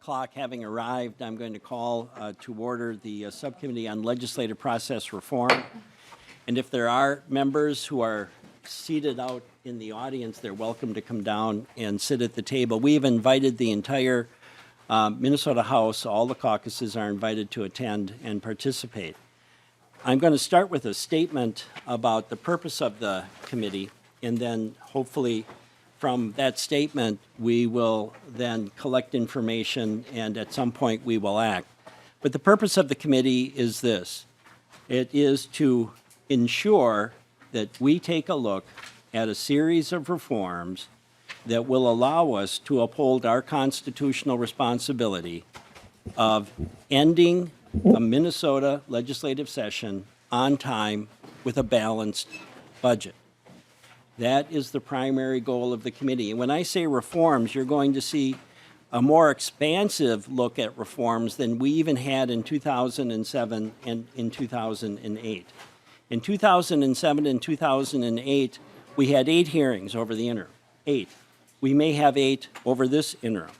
o'clock having arrived, I'm going to call to order the Subcommittee on Legislative Process Reform. And if there are members who are seated out in the audience, they're welcome to come down and sit at the table. We've invited the entire Minnesota House. All the caucuses are invited to attend and participate. I'm going to start with a statement about the purpose of the committee, and then hopefully from that statement, we will then collect information, and at some point, we will act. But the purpose of the committee is this. It is to ensure that we take a look at a series of reforms that will allow us to uphold our constitutional responsibility of ending a Minnesota legislative session on time with a balanced budget. That is the primary goal of the committee. And when I say reforms, you're going to see a more expansive look at reforms than we even had in 2007 and in 2008. In 2007 and 2008, we had 8 hearings over the interim. 8. We may have 8 over this interim.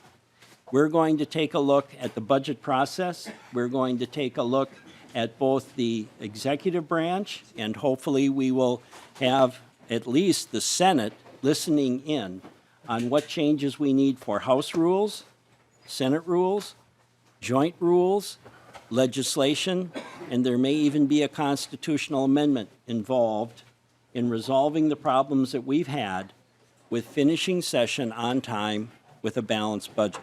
We're going to take a look at the budget process. We're going to take a look at both the executive branch, and hopefully we will have at least the Senate listening in on what changes we need for House rules, Senate rules, joint rules, legislation, and there may even be a constitutional amendment involved in resolving the problems that we've had with finishing session on time with a balanced budget.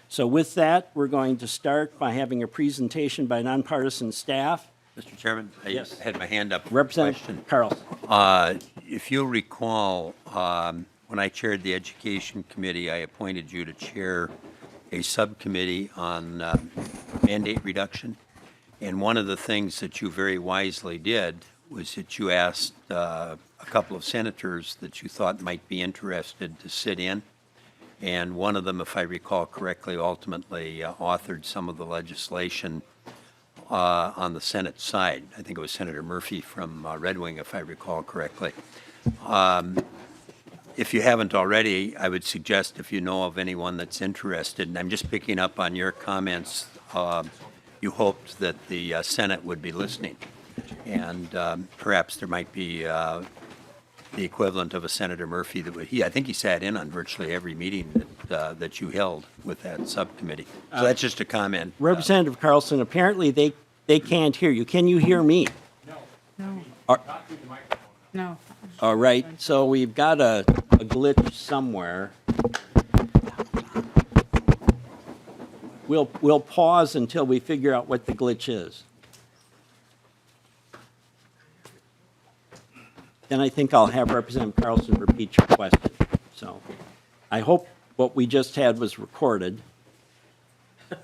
So with that, we're going to start by having a presentation by nonpartisan staff. Mr. Chairman, I Yes. had my hand up. Representative Carlson. If you'll recall, when I chaired the Education Committee, I appointed you to chair a subcommittee on mandate reduction. And one of the things that you very wisely did was that you asked a couple of senators that you thought might be interested to sit in. And one of them, if I recall correctly, ultimately authored some of the legislation on the Senate side. I think it was Senator Murphy from Red Wing, if I recall correctly. If you haven't already, I would suggest if you know of anyone that's interested, and I'm just picking up on your comments, you hoped that the Senate would be listening. And perhaps there might be the equivalent of a Senator Murphy that would, I think he sat in on virtually every meeting that you held with that subcommittee. So that's just a comment. Representative Carlson, apparently they can't hear you. Can you hear me? No. Are- No. All right, so we've got a glitch somewhere. We'll pause until we figure out what the glitch is. Then I think I'll have Representative Carlson repeat your question. So I hope what we just had was recorded. The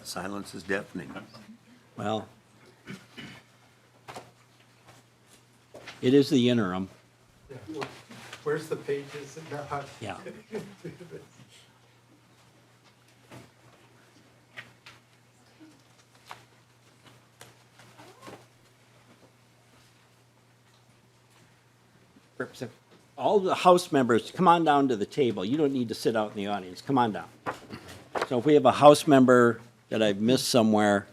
silence is deafening. Well, it is the interim. Where's the pages? Yeah. All the House members, come on down to the table. You don't need to sit out in the audience. Come on down. So if we have a House member that I've missed somewhere,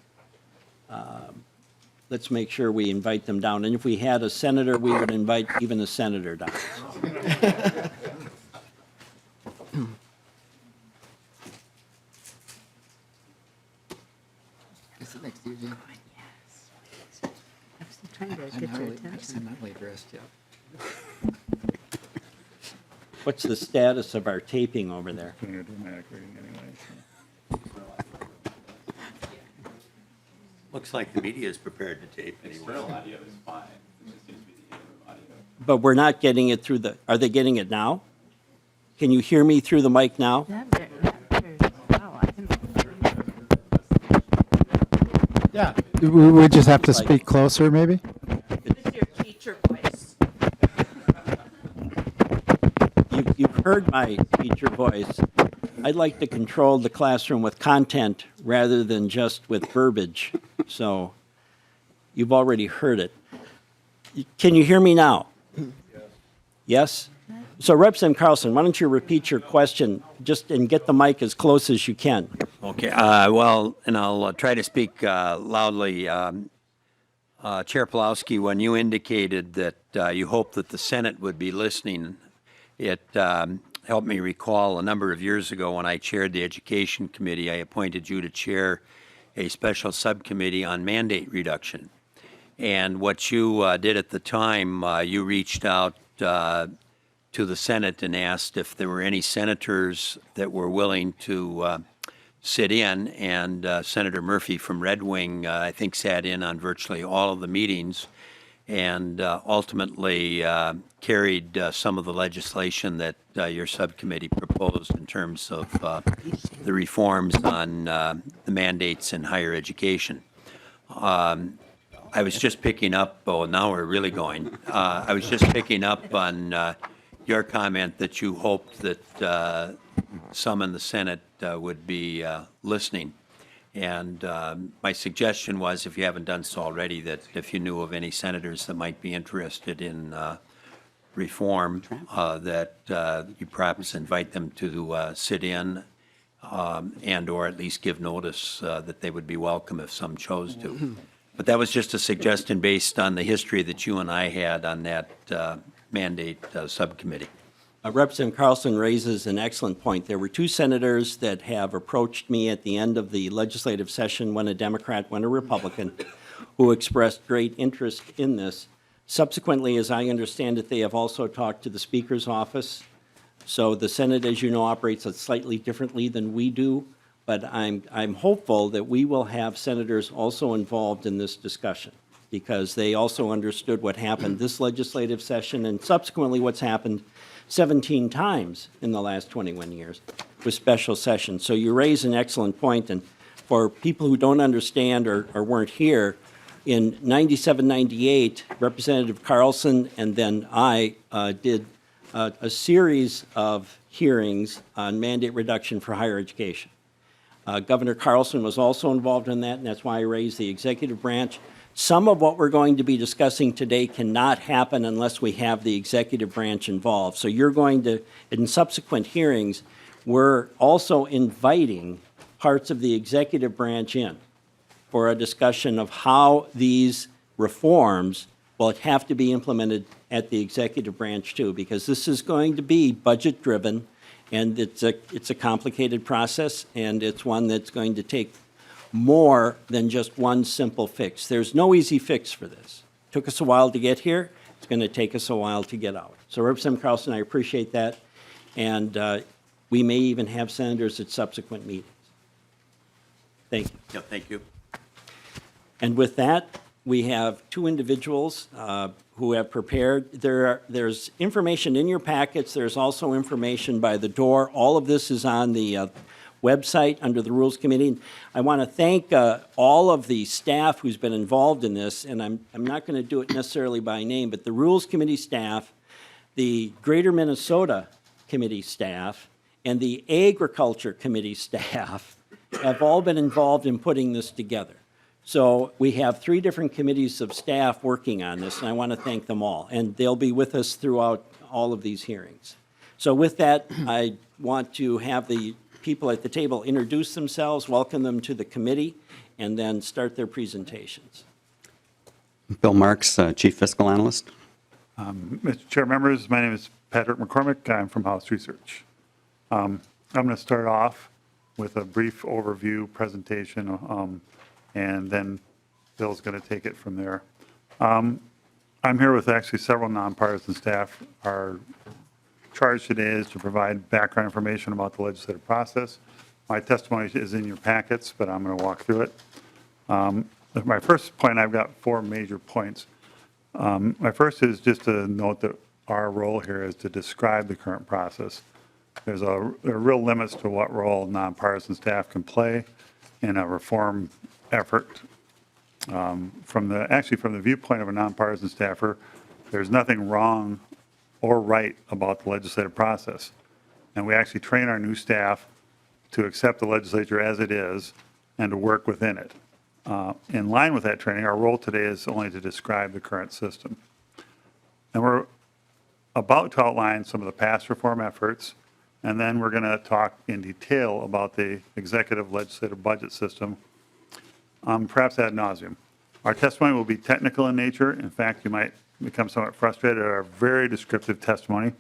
let's make sure we invite them down. And if we had a senator, we would invite even a senator down. Sit next to you, Jim. I'm still trying to get your attention. I'm not really dressed yet. What's the status of our taping over there? Doing a dramatic reading anyway, so. Looks like the media is prepared to tape anyway. External audio is fine, it just seems to be the interim audio. But we're not getting it through the, are they getting it now? Can you hear me through the mic now? Yeah. We would just have to speak closer, maybe? This is your teacher voice. You've heard my teacher voice. I'd like to control the classroom with content rather than just with verbiage. So you've already heard it. Can you hear me now? Yes? So Representative Carlson, why don't you repeat your question just and get the mic as close as you can? Okay, well, and I'll try to speak loudly. Chair Pulowski, when you indicated that you hoped that the Senate would be listening, it helped me recall a number of years ago when I chaired the Education Committee, I appointed you to chair a special subcommittee on mandate reduction. And what you did at the time, you reached out to the Senate and asked if there were any senators that were willing to sit in, and Senator Murphy from Red Wing, I think, sat in on virtually all of the meetings and ultimately carried some of the legislation that your subcommittee proposed in terms of the reforms on the mandates in higher education. I was just picking up, oh, now we're really going. I was just picking up on your comment that you hoped that some in the Senate would be listening. And my suggestion was, if you haven't done so already, that if you knew of any senators that might be interested in reform, that you perhaps invite them to sit in and or at least give notice that they would be welcome if some chose to. But that was just a suggestion based on the history that you and I had on that mandate subcommittee. Representative Carlson raises an excellent point. There were two senators that have approached me at the end of the legislative session, one a Democrat, one a Republican, who expressed great interest in this. Subsequently, as I understand it, they have also talked to the Speaker's office. So the Senate, as you know, operates slightly differently than we do, but I'm hopeful that we will have senators also involved in this discussion, because they also understood what happened this legislative session and subsequently what's happened 17 times in the last 21 years with special sessions. So you raise an excellent point, and for people who don't understand or weren't here, in 97, 98, Representative Carlson and then I did a series of hearings on mandate reduction for higher education. Governor Carlson was also involved in that, and that's why I raised the executive branch. Some of what we're going to be discussing today cannot happen unless we have the executive branch involved. So you're going to, in subsequent hearings, we're also inviting parts of the executive branch in for a discussion of how these reforms will have to be implemented at the executive branch too, because this is going to be budget-driven, and it's a complicated process, and it's one that's going to take more than just one simple fix. There's no easy fix for this. It took us a while to get here. It's going to take us a while to get out. So Representative Carlson, I appreciate that, and we may even have senators at subsequent meetings. Thank you. Yeah, thank you. And with that, we have two individuals who have prepared. There's information in your packets. There's also information by the door. All of this is on the website under the Rules Committee. I want to thank all of the staff who's been involved in this, and I'm not going to do it necessarily by name, but the Rules Committee staff, the Greater Minnesota Committee staff, and the Agriculture Committee staff have all been involved in putting this together. So we have 3 different committees of staff working on this, and I want to thank them all. And they'll be with us throughout all of these hearings. So with that, I want to have the people at the table introduce themselves, welcome them to the committee, and then start their presentations. Bill Marks, Chief Fiscal Analyst. Mr. Chair, members, my name is Patrick McCormick. I'm from House Research. I'm going to start off with a brief overview presentation, and then Bill's going to take it from there. I'm here with actually several nonpartisan staff. Our charge today is to provide background information about the legislative process. My testimony is in your packets, but I'm going to walk through it. My first point, I've got 4 major points. My first is just to note that our role here is to describe the current process. There are real limits to what role nonpartisan staff can play in a reform effort. From the viewpoint of a nonpartisan staffer, there's nothing wrong or right about the legislative process. And we actually train our new staff to accept the legislature as it is and to work within it. In line with that training, our role today is only to describe the current system. And about to outline some of the past reform efforts, and then we're going to talk in detail about the executive legislative budget system, perhaps ad nauseum. Our testimony will be technical in nature. In fact, you might become somewhat frustrated at our very descriptive testimony.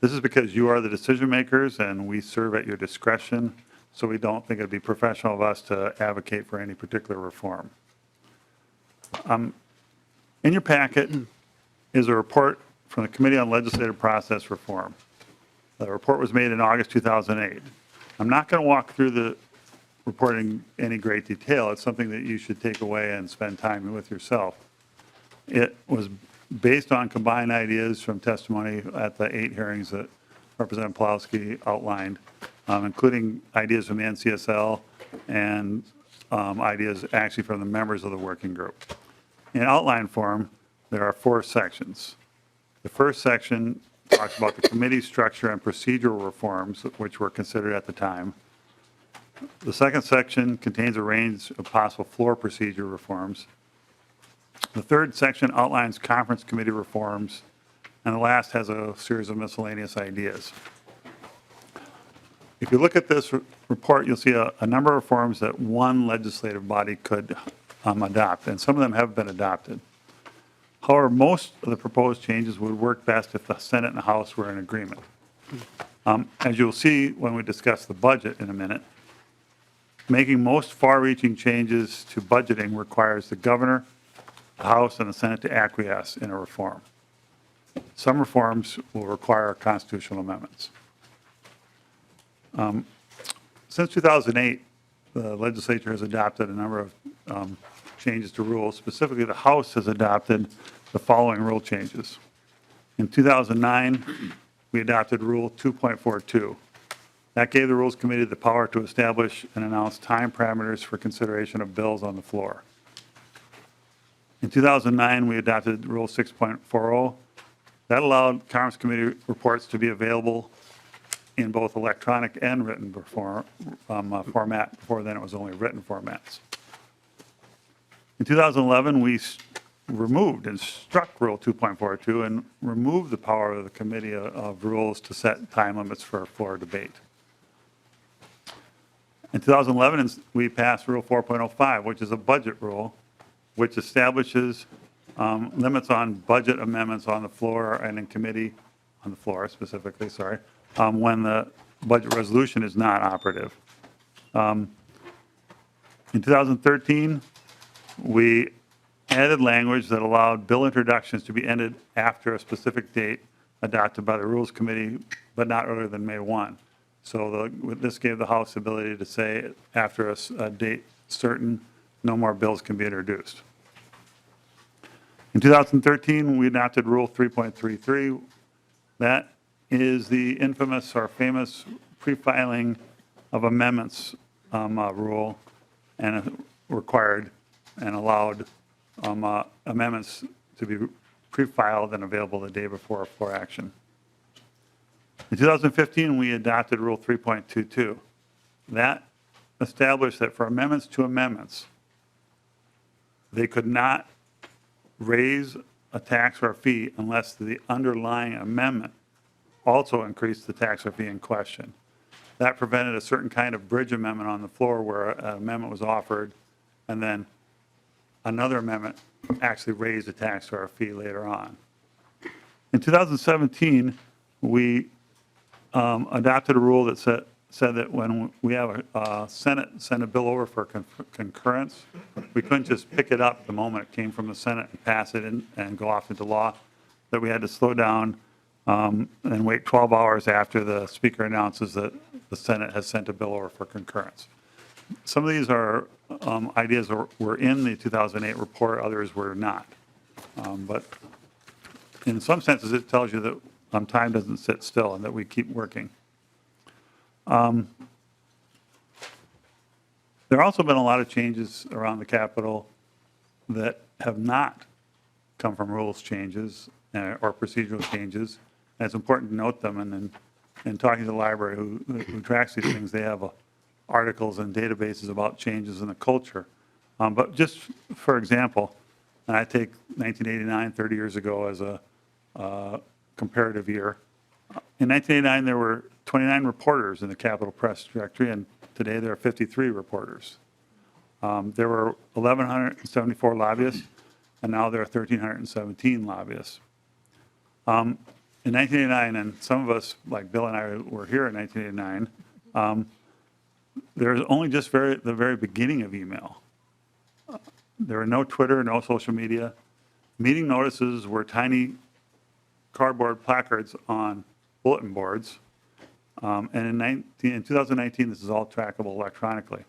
This is because you are the decision makers and we serve at your discretion, so we don't think it'd be professional of us to advocate for any particular reform. In your packet is a report from the Committee on Legislative Process Reform. The report was made in August 2008. I'm not going to walk through the report in any great detail. It's something that you should take away and spend time with yourself. It was based on combined ideas from testimony at the 8 hearings that Representative Pawlowski outlined, including ideas from the NCSL and ideas actually from the members of the working group. In outline form, there are 4 sections. The first section talks about the committee structure and procedural reforms which were considered at the time. The second section contains a range of possible floor procedure reforms. The third section outlines conference committee reforms, and the last has a series of miscellaneous ideas. If you look at this report, you'll see a number of reforms that one legislative body could adopt, and some of them have been adopted. However, most of the proposed changes would work best if the Senate and the House were in agreement. As you'll see when we discuss the budget in a minute, making most far-reaching changes to budgeting requires the governor, the House, and the Senate to acquiesce in a reform. Some reforms will require constitutional amendments. Since 2008, the legislature has adopted a number of changes to rules. Specifically, the House has adopted the following rule changes. In 2009, we adopted Rule 2.42. That gave the Rules Committee the power to establish and announce time parameters for consideration of bills on the floor. In 2009, we adopted Rule 6.40. That allowed Conference Committee reports to be available in both electronic and written format. Before then, it was only written formats. In 2011, we removed and struck Rule 2.42 and removed the power of the Committee of Rules to set time limits for floor debate. In 2011, we passed Rule 4.05, which is a budget rule, which establishes limits on budget amendments on the floor and in committee, on the floor specifically, sorry, when the budget resolution is not operative. In 2013, we added language that allowed bill introductions to be ended after a specific date adopted by the Rules Committee, but not earlier than May 1. So this gave the House the ability to say after a date certain, no more bills can be introduced. In 2013, we adopted Rule 3.33. That is the infamous or famous pre-filing of amendments rule, and required and allowed amendments to be pre-filed and available the day before floor action. In 2015, we adopted Rule 3.22. That established that for amendments to amendments, they could not raise a tax or a fee unless the underlying amendment also increased the tax or fee in question. That prevented a certain kind of bridge amendment on the floor where an amendment was offered and then another amendment actually raised a tax or a fee later on. In 2017, we adopted a rule that said that when we have a Senate send a bill over for concurrence, we couldn't just pick it up the moment it came from the Senate and pass it and go off into law, that we had to slow down and wait 12 hours after the Speaker announces that the Senate has sent a bill over for concurrence. Some of these are ideas that were in the 2008 report, others were not. But in some senses, it tells you that time doesn't sit still and that we keep working. There have also been a lot of changes around the Capitol that have not come from rules changes or procedural changes. And it's important to note them. And then in talking to the library who tracks these things, they have articles and databases about changes in the culture. But just for example, and I take 1989, 30 years ago, as comparative year. In 1989, there were 29 reporters in the Capitol Press Directory, and today there are 53 reporters. There were 1,174 lobbyists, and now there are 1,317 lobbyists. In 1989, and some of us, like Bill and I, were here in 1989, there was only just the very beginning of email. There were no Twitter, no social media. Meeting notices were tiny cardboard placards on bulletin boards. And in 2019, this is all trackable electronically.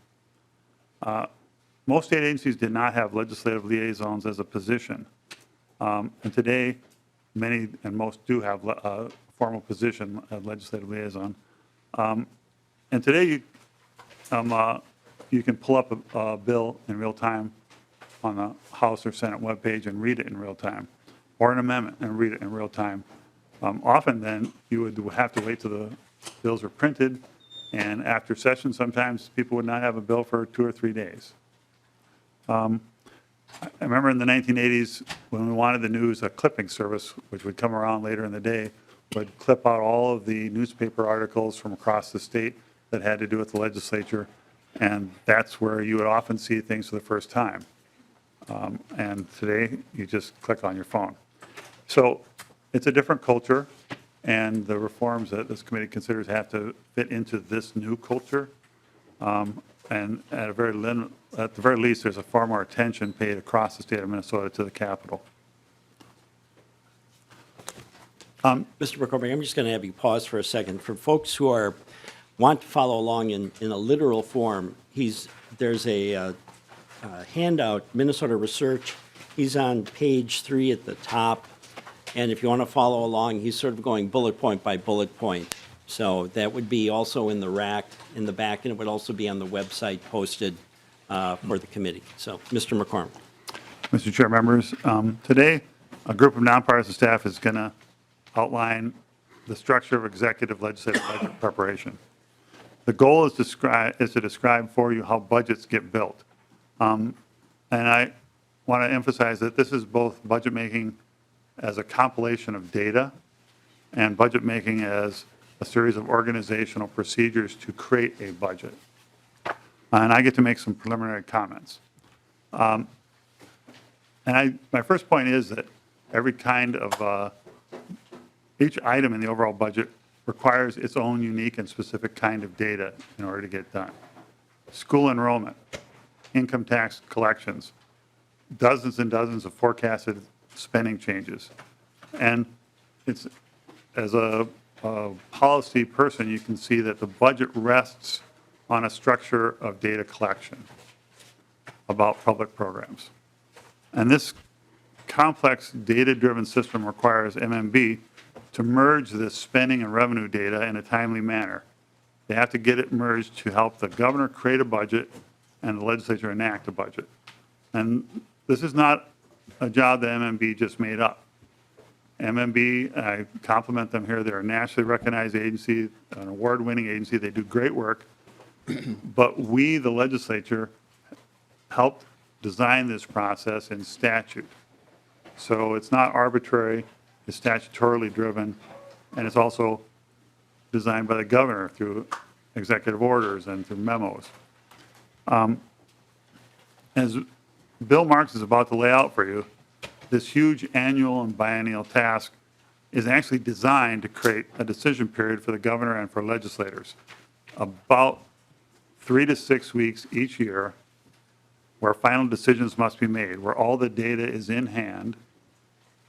Most state agencies did not have legislative liaisons as a position. And today, many and most do have a formal position, a legislative liaison. And today, you can pull up a bill in real time on the House or Senate webpage and read it in real time, or an amendment and read it in real time. Often then, you would have to wait till the bills were printed, and after session, sometimes people would not have a bill for 2 or 3 days. I remember in the 1980s, when we wanted the news, a clipping service, which would come around later in the day, would clip out all of the newspaper articles from across the state that had to do with the legislature, and that's where you would often see things for the first time. And today, you just click on your phone. So it's a different culture, and the reforms that this committee considers have to fit into this new culture. And at the very least, there's a far more attention paid across the state of Minnesota to the Capitol. Mr. McCormick, I'm just going to have you pause for a second. For folks who want to follow along in a literal form, there's a handout, Minnesota Research. He's on page 3 at the top. And if you want to follow along, he's sort of going bullet point by bullet point. So that would be also in the rack in the back, and it would also be on the website posted for the committee. So, Mr. McCormick. Mr. Chair, members, today a group of nonpartisan staff is going to outline the structure of executive legislative budget preparation. The goal is to describe for you how budgets get built. And I want to emphasize that this is both budget making as a compilation of data and budget making as a series of organizational procedures to create a budget. And I get to make some preliminary comments. My first point is that every kind of, each item in the overall budget requires its own unique and specific kind of data in order to get done. School enrollment, income tax collections, dozens and dozens of forecasted spending changes. And it's, as a policy person, you can see that the budget rests on a structure of data collection about public programs. And this complex data-driven system requires MMB to merge this spending and revenue data in a timely manner. They have to get it merged to help the governor create a budget and the legislature enact a budget. And this is not a job that MMB just made up. MMB, I compliment them here, they're a nationally recognized agency, an award-winning agency, they do great work, but we, the legislature, helped design this process in statute. So it's not arbitrary, it's statutorily driven, and it's also designed by the governor through executive orders and through memos. As Bill Marks is about to lay out for you, this huge annual and biennial task is actually designed to create a decision period for the governor and for legislators, about 3 to 6 weeks each year, where final decisions must be made, where all the data is in hand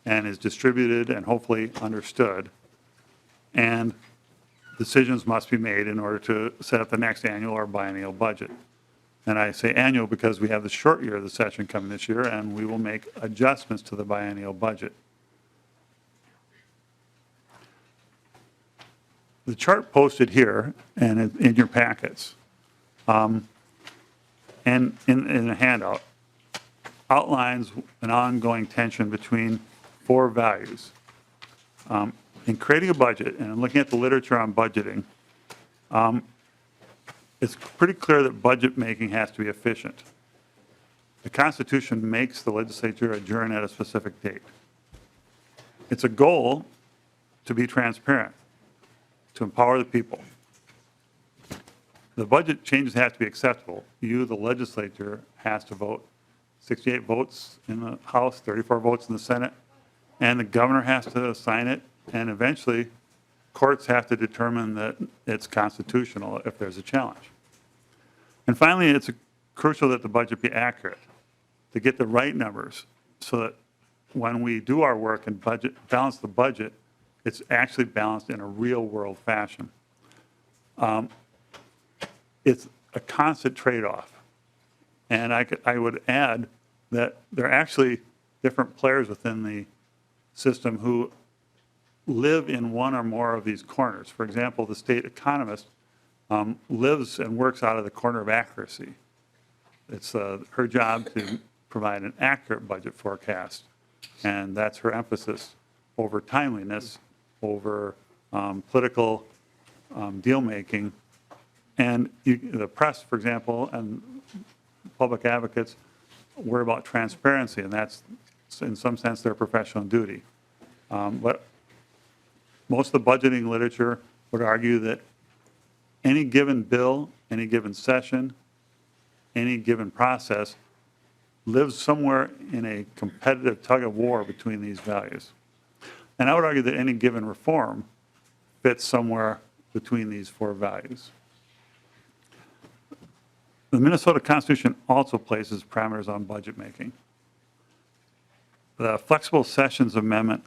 and is distributed and hopefully understood, and decisions must be made in order to set up the next annual or biennial budget. And I say annual because we have the short year of the session coming this year, and we will make adjustments to the biennial budget. The chart posted here and in your packets and in a handout outlines an ongoing tension between 4 values. In creating a budget, and looking at the literature on budgeting, it's pretty clear that budget making has to be efficient. The Constitution makes the legislature adjourn at a specific date. It's a goal to be transparent, to empower the people. The budget changes have to be acceptable. You, the legislature, has to vote. 68 votes in the House, 34 votes in the Senate, and the governor has to sign it, and eventually courts have to determine that it's constitutional if there's a challenge. And finally, it's crucial that the budget be accurate, to get the right numbers so that when we do our work and balance the budget, it's actually balanced in a real-world fashion. It's a constant trade-off. And I would add that there are actually different players within the system who live in one or more of these corners. For example, the state economist lives and works out of the corner of accuracy. It's her job to provide an accurate budget forecast, and that's her emphasis over timeliness, over political deal-making. And the press, for example, and public advocates worry about transparency, and that's, in some sense, their professional duty. But most of the budgeting literature would argue that any given bill, any given session, any given process lives somewhere in a competitive tug-of-war between these values. And I would argue that any given reform fits somewhere between these four values. The Minnesota Constitution also places parameters on budget making. The Flexible Sessions Amendment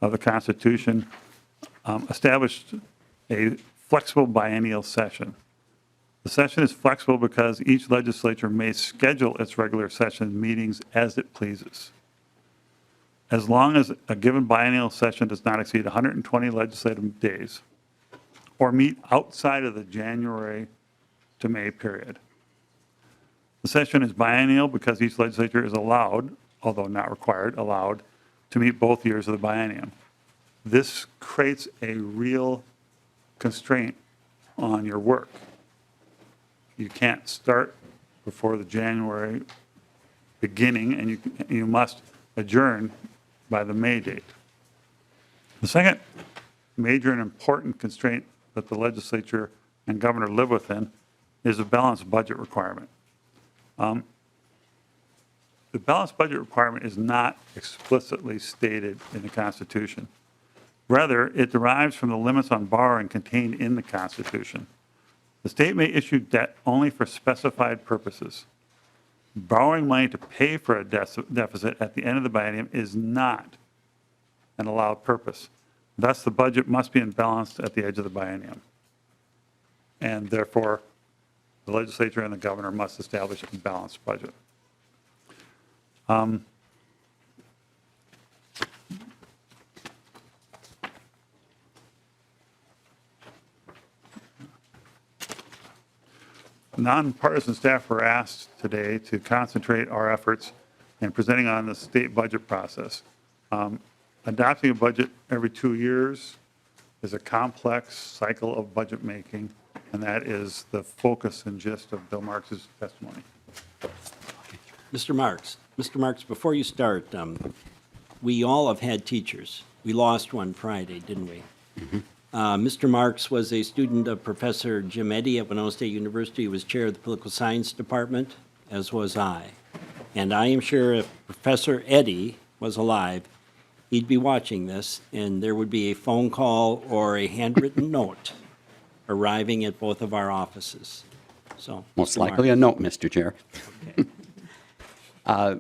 of the Constitution established a flexible biennial session. The session is flexible because each legislature may schedule its regular session meetings as it pleases, as long as a given biennial session does not exceed 120 legislative days or meet outside of the January to May period. The session is biennial because each legislature is allowed, although not required, allowed to meet both years of the biennium. This creates a real constraint on your work. You can't start before the January beginning, and you must adjourn by the May date. The second major and important constraint that the legislature and governor live within is a balanced budget requirement. The balanced budget requirement is not explicitly stated in the Constitution. Rather, it derives from the limits on borrowing contained in the Constitution. The state may issue debt only for specified purposes. Borrowing money to pay for a deficit at the end of the biennium is not an allowed purpose. Thus, the budget must be imbalanced at the edge of the biennium. And therefore, the legislature and the governor must establish a balanced budget. Nonpartisan staff were asked today to concentrate our efforts in presenting on the state budget process. Adopting a budget every 2 years is a complex cycle of budget making, and that is the focus and gist of Bill Marx's testimony. Mr. Marks, before you start, we all have had teachers. We lost one Friday, didn't we? Mr. Marks was a student of Professor Jim Eddy at Winona State University. He was chair of the political science department, as was I. And I am sure if Professor Eddy was alive, he'd be watching this, and there would be a phone call or a handwritten note arriving at both of our offices. So, Most Mr. likely a Marks. note, Mr. Chair. Okay.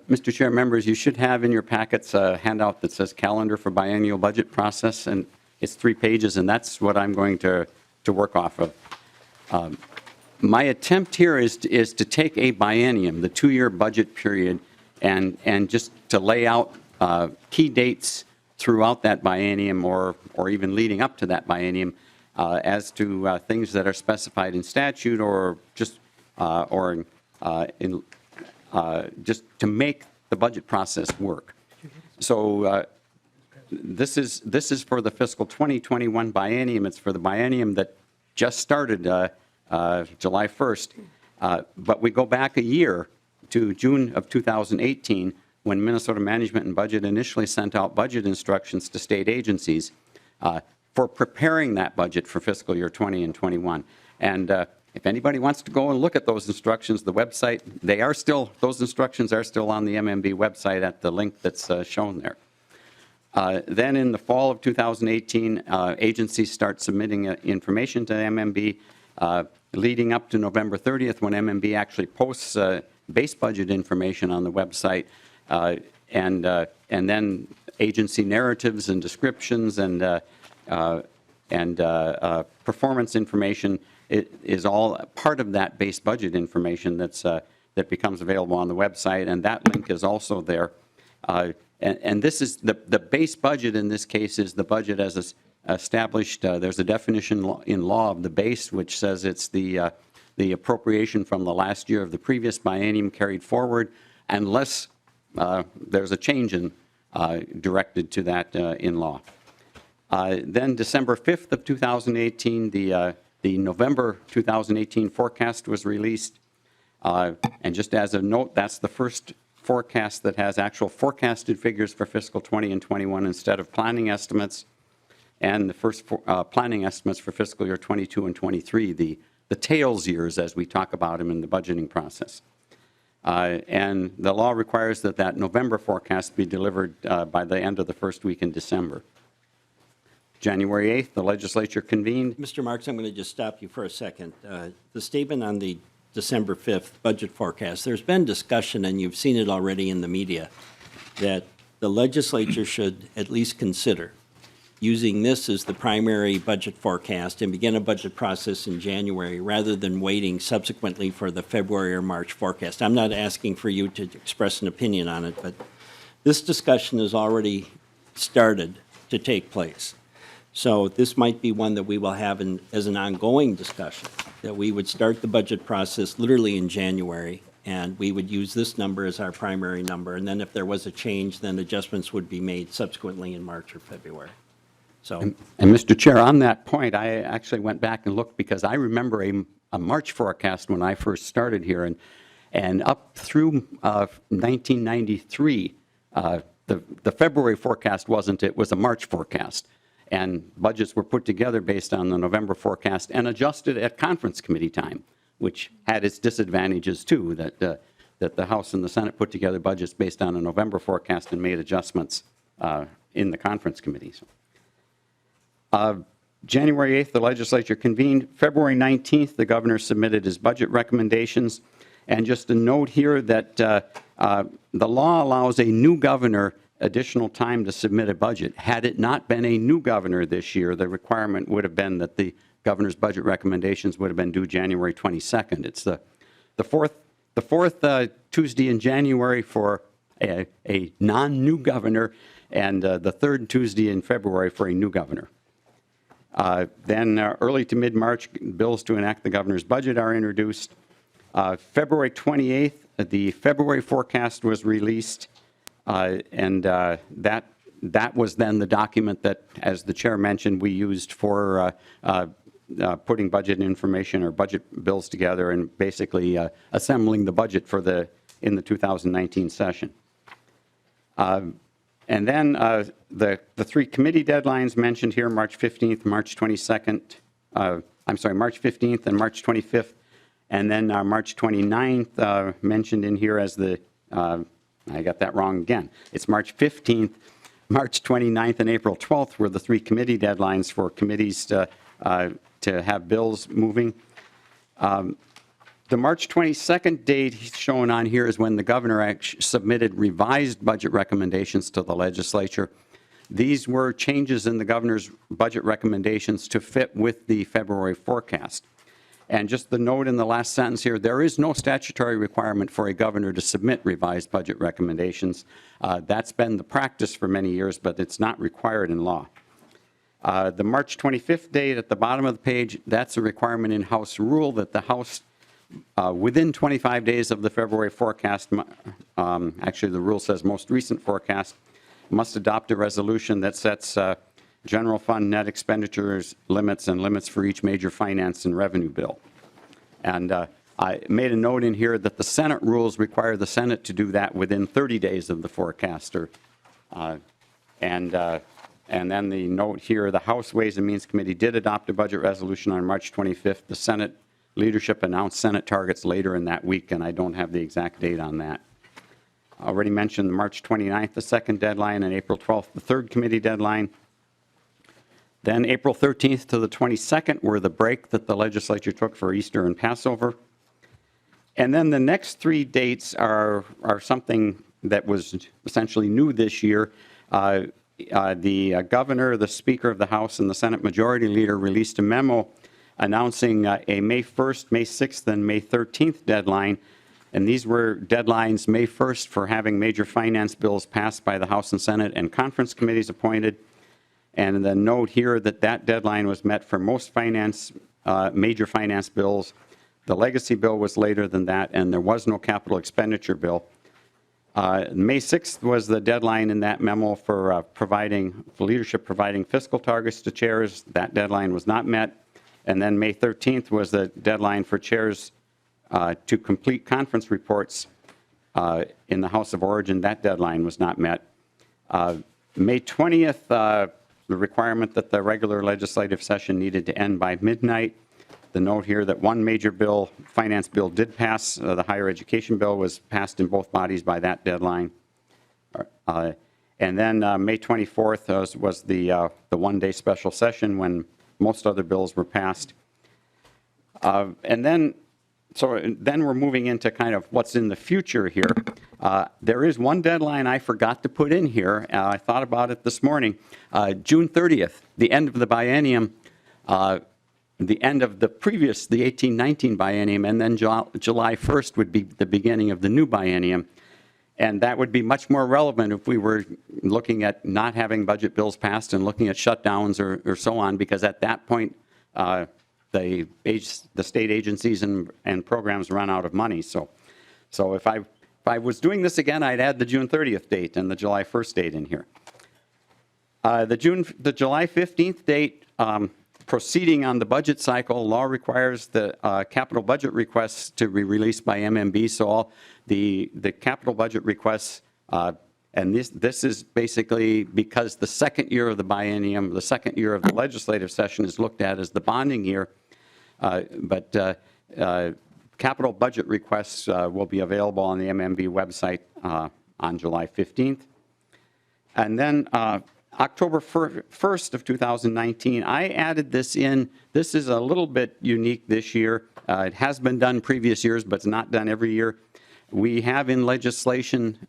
Mr. Chair, members, you should have in your packets a handout that says calendar for biennial budget process, and it's 3 pages, and that's what I'm going to work off of. My attempt here is to take a biennium, the 2-year budget period, and just to lay out key dates throughout that biennium or even leading up to that biennium as to things that are specified in statute or just just to make the budget process work. So this is for the fiscal 2021 biennium. It's for the biennium that just started July 1st. But we go back a year to June of 2018 when Minnesota Management and Budget initially sent out budget instructions to state agencies. for preparing that budget for fiscal year 20 and 21. And if anybody wants to go and look at those instructions, the website, those instructions are still on the MMB website at the link that's shown there. Then in the fall of 2018, agencies start submitting information to MMB leading up to November 30th when MMB actually posts base budget information on the website, and then agency narratives and descriptions and performance information is all part of that base budget information that becomes available on the website, and that link is also there. And this is the base budget in this case is the budget as established. There's a definition in law of the base, which says it's the appropriation from the last year of the previous biennium carried forward, unless there's a change in directed to that in law. Then December 5th of 2018, the November 2018 forecast was released. And just as a note, that's the first forecast that has actual forecasted figures for fiscal 20 and 21 instead of planning estimates, and the first planning estimates for fiscal year 22 and 23, the tails years as we talk about them in the budgeting process. And the law requires that November forecast be delivered by the end of the first week in December. January 8th, the legislature convened. Mr. Marks, I'm going to just stop you for a second. The statement on the December 5th budget forecast, there's been discussion, and you've seen it already in the media, that the legislature should at least consider using this as the primary budget forecast and begin a budget process in January rather than waiting subsequently for the February or March forecast. I'm not asking for you to express an opinion on it, but this discussion has already started to take place. So this might be one that we will have as an ongoing discussion, that we would start the budget process literally in January, and we would use this number as our primary number. And then if there was a change, then adjustments would be made subsequently in March or February. So, And Mr. Chair, on that point, I actually went back and looked because I remember a March forecast when I first started here, and up through 1993, the February forecast wasn't, it was a March forecast. And budgets were put together based on the November forecast and adjusted at conference committee time, which had its disadvantages too, that the House and the Senate put together budgets based on a November forecast and made adjustments in the conference committees. January 8th, the legislature convened. February 19th, the governor submitted his budget recommendations. And just a note here that the law allows a new governor additional time to submit a budget. Had it not been a new governor this year, the requirement would have been that the governor's budget recommendations would have been due January 22nd. It's the fourth Tuesday in January for a non-new governor, and the third Tuesday in February for a new governor. Then early to mid-March, bills to enact the governor's budget are introduced. February 28th, the February forecast was released. And that was then the document that, as the chair mentioned, we used for putting budget information or budget bills together and basically assembling the budget for in the 2019 session. And then the three committee deadlines mentioned here, March 15th, March 22nd, March 15th and March 25th, and then March 29th mentioned in here as the I got that wrong again. It's March 15th, March 29th, and April 12th were the three committee deadlines for committees to have bills moving. The March 22nd date shown on here is when the governor submitted revised budget recommendations to the legislature. These were changes in the governor's budget recommendations to fit with the February forecast. And just the note in the last sentence here, there is no statutory requirement for a governor to submit revised budget recommendations. That's been the practice for many years, but it's not required in law. The March 25th date at the bottom of the page, that's a requirement in House rule that the House, within 25 days of the February forecast, actually the rule says most recent forecast, must adopt a resolution that sets general fund net expenditures limits and limits for each major finance and revenue bill. And I made a note in here that the Senate rules require the Senate to do that within 30 days of the forecast. And And then the note here, the House Ways and Means Committee did adopt a budget resolution on March 25th. The Senate leadership announced Senate targets later in that week, and I don't have the exact date on that. I already mentioned March 29th, the second deadline, and April 12th, the third committee deadline. Then April 13th to the 22nd were the break that the legislature took for Easter and Passover. And then the next 3 dates are something that was essentially new this year. The governor, the Speaker of the House, and the Senate Majority Leader released a memo announcing a May 1st, May 6th, and May 13th deadline. And these were deadlines, May 1st for having major finance bills passed by the House and Senate and conference committees appointed. And the note here that that deadline was met for most major finance bills. The legacy bill was later than that, and there was no capital expenditure bill. May 6th was the deadline in that memo for leadership providing fiscal targets to chairs. That deadline was not met. And then May 13th was the deadline for chairs to complete conference reports in the House of Origin. That deadline was not met. May 20th, the requirement that the regular legislative session needed to end by midnight. The note here that one major bill, finance bill, did pass. The higher education bill was passed in both bodies by that deadline. And then May 24th was the one-day special session when most other bills were passed. And then we're moving into kind of what's in the future here. There is one deadline I forgot to put in here. I thought about it this morning. June 30th, the end of the biennium. The end of the 18-19 biennium, and then July 1st would be the beginning of the new biennium. And that would be much more relevant if we were looking at not having budget bills passed and looking at shutdowns or so on, because at that point, the state agencies and programs run out of money. So if I was doing this again, I'd add the June 30th date and the July 1st date in here. The July 15th date, proceeding on the budget cycle, law requires the capital budget requests to be released by MMB. So all the capital budget requests, and this is basically because the second year of the biennium, the second year of the legislative session is looked at as the bonding year. But capital budget requests will be available on the MMB website on July 15th. And then October 1st of 2019, I added this in. This is a little bit unique this year. It has been done previous years, but it's not done every year. We have in legislation,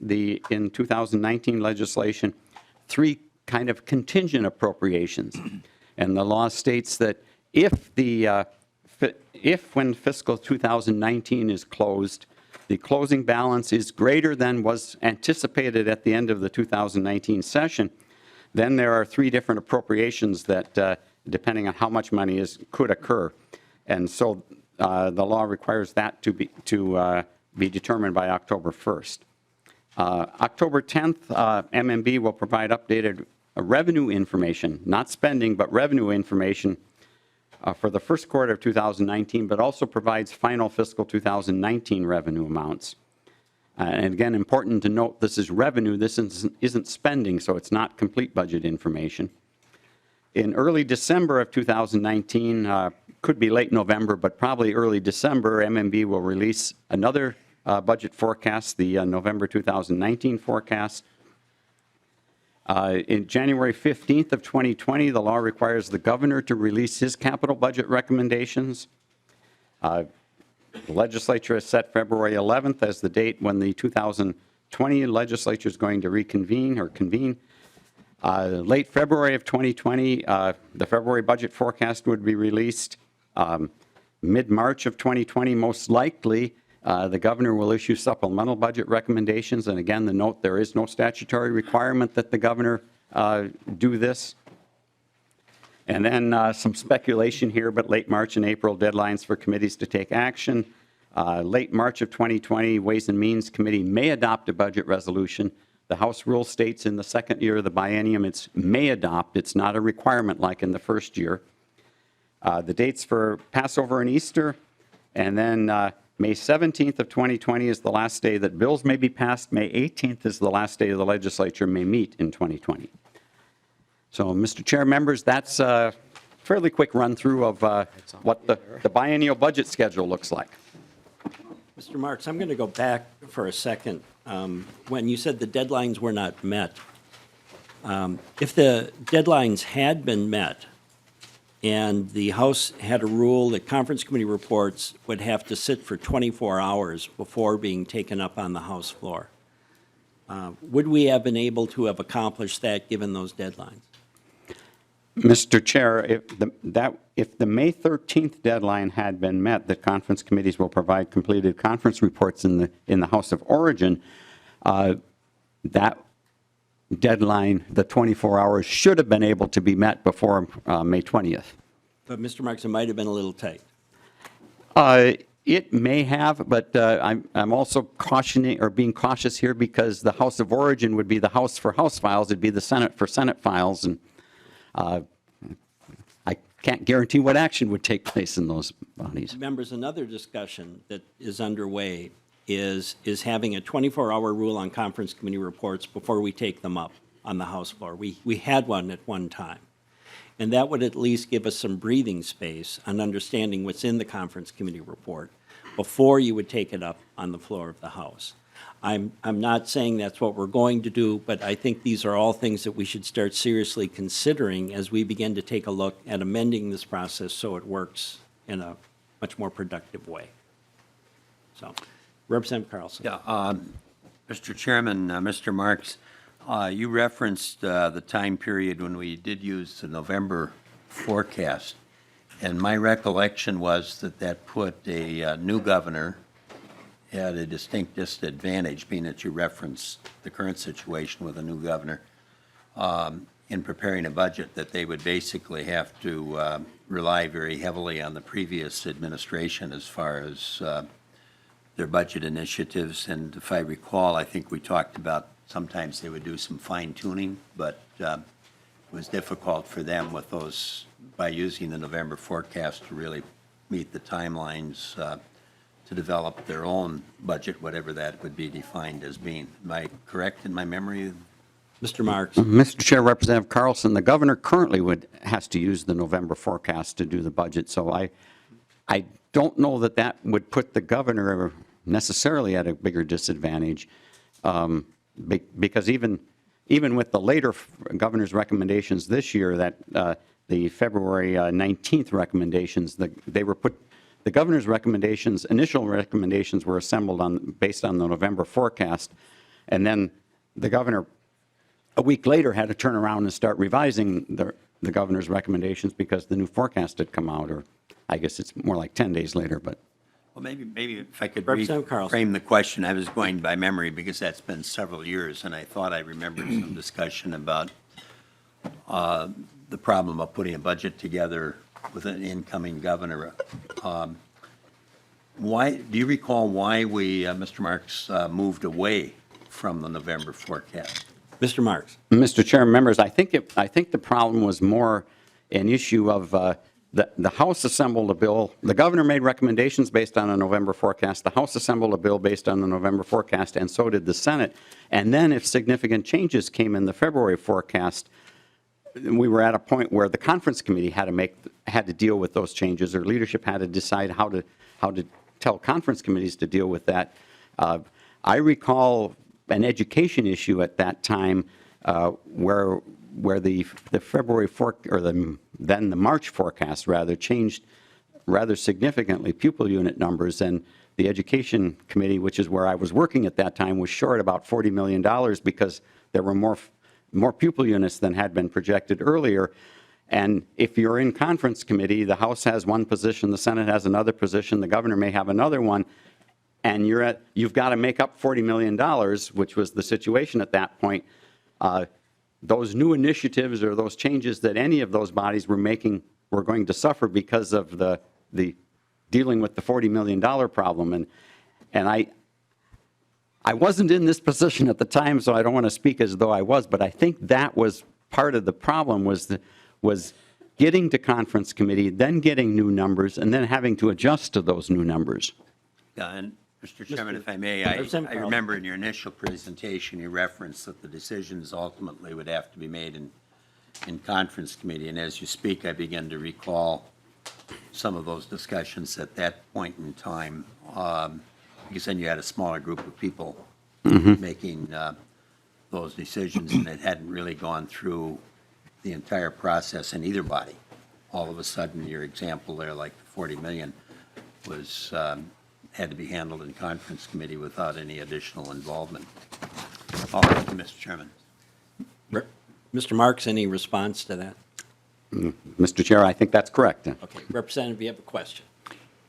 in 2019 legislation, 3 kind of contingent appropriations. And the law states that if when fiscal 2019 is closed, the closing balance is greater than was anticipated at the end of the 2019 session, then there are 3 different appropriations that, depending on how much money could occur. And so the law requires that to be determined by October 1st. October 10th, MMB will provide updated revenue information, not spending, but revenue information for the first quarter of 2019, but also provides final fiscal 2019 revenue amounts. And again, important to note, this is revenue, this isn't spending, so it's not complete budget information. In early December of 2019, could be late November, but probably early December, MMB will release another budget forecast, the November 2019 forecast. In January 15th of 2020, the law requires the governor to release his capital budget recommendations. The legislature has set February 11th as the date when the 2020 legislature is going to reconvene or convene. Late February of 2020, the February budget forecast would be released. Mid-March of 2020, most likely, the governor will issue supplemental budget recommendations. And again, the note, there is no statutory requirement that the governor do this. And then some speculation here, but late March and April deadlines for committees to take action. Late March of 2020, Ways and Means Committee may adopt a budget resolution. The House rule states in the second year of the biennium it's may adopt. It's not a requirement like in the first year. The dates for Passover and Easter, and then May 17th of 2020 is the last day that bills may be passed. May 18th is the last day the legislature may meet in 2020. So, Mr. Chair, members, that's a fairly quick run-through of what the biennial budget schedule looks like. Mr. Marks, I'm going to go back for a second. When you said the deadlines were not met, if the deadlines had been met and the House had a rule that conference committee reports would have to sit for 24 hours before being taken up on the House floor, would we have been able to have accomplished that given those deadlines? Mr. Chair, if the May 13th deadline had been met, that conference committees will provide completed conference reports in the House of Origin, that deadline, the 24 hours, should have been able to be met before May 20th. But, Mr. Marks, it might have been a little tight. It may have, but I'm also cautioning or being cautious here because the House of Origin would be the House for House files, it'd be the Senate for Senate files, and I can't guarantee what action would take place in those bodies. Members, another discussion that is underway is having a 24-hour rule on conference committee reports before we take them up on the House floor. We had one at one time. And that would at least give us some breathing space on understanding what's in the conference committee report before you would take it up on the floor of the House. I'm not saying that's what we're going to do, but I think these are all things that we should start seriously considering as we begin to take a look at amending this process so it works in a much more productive way. So, Representative Carlson. Yeah, Mr. Chairman, Mr. Marks, you referenced the time period when we did use the November forecast, and my recollection was that put a new governor at a distinct disadvantage, being that you referenced the current situation with a new governor in preparing a budget, that they would basically have to rely very heavily on the previous administration as far as their budget initiatives. And if I recall, I think we talked about sometimes they would do some fine-tuning, but it was difficult for them with those, by using the November forecast to really meet the timelines to develop their own budget, whatever that would be defined as being. Am I correct in my memory? Mr. Marks. Mr. Chair, Representative Carlson, the governor currently has to use the November forecast to do the budget, so I don't know that would put the governor necessarily at a bigger disadvantage, because even with the later governor's recommendations this year, that the February 19th recommendations, the governor's recommendations, initial recommendations were assembled based on the November forecast, and then the governor a week later had to turn around and start revising the governor's recommendations because the new forecast had come out, or I guess it's more like 10 days later, but. Well, maybe if I could Representative Carlson. frame the question, I was going by memory because that's been several years, and I thought I remembered some discussion about the problem of putting a budget together with an incoming governor. Do you recall why we, Mr. Marks, moved away from the November forecast? Mr. Marks. Mr. Chair, members, I think the problem was more an issue of the House assembled a bill. The governor made recommendations based on a November forecast. The House assembled a bill based on the November forecast, and so did the Senate. And then if significant changes came in the February forecast, we were at a point where the conference committee had to deal with those changes, or leadership had to decide how to tell conference committees to deal with that. I recall an education issue at that time where the February then the March forecast rather changed rather significantly pupil unit numbers, and the education committee, which is where I was working at that time, was short about $40 million because there were more pupil units than had been projected earlier. And if you're in conference committee, the House has one position, the Senate has another position, the governor may have another one, and you've got to make up $40 million, which was the situation at that point. Those new initiatives or those changes that any of those bodies were making were going to suffer because of the dealing with the $40 million problem. And I wasn't in this position at the time, so I don't want to speak as though I was, but I think that was part of the problem was getting to conference committee, then getting new numbers, and then having to adjust to those new numbers. Yeah, and Mr. Chairman, if I may, I remember in your initial presentation, you referenced that the decisions ultimately would have to be made in in conference committee, and as you speak, I begin to recall some of those discussions at that point in time, because then you had a smaller group of people making those decisions, and it hadn't really gone through the entire process in either body. All of a sudden, your example there, like the 40 million, was had to be handled in conference committee without any additional involvement. Thank you, Mr. Chairman. Mr. Marks, any response to that? Mr. Chair, I think that's correct. Okay, Representative, you have a question.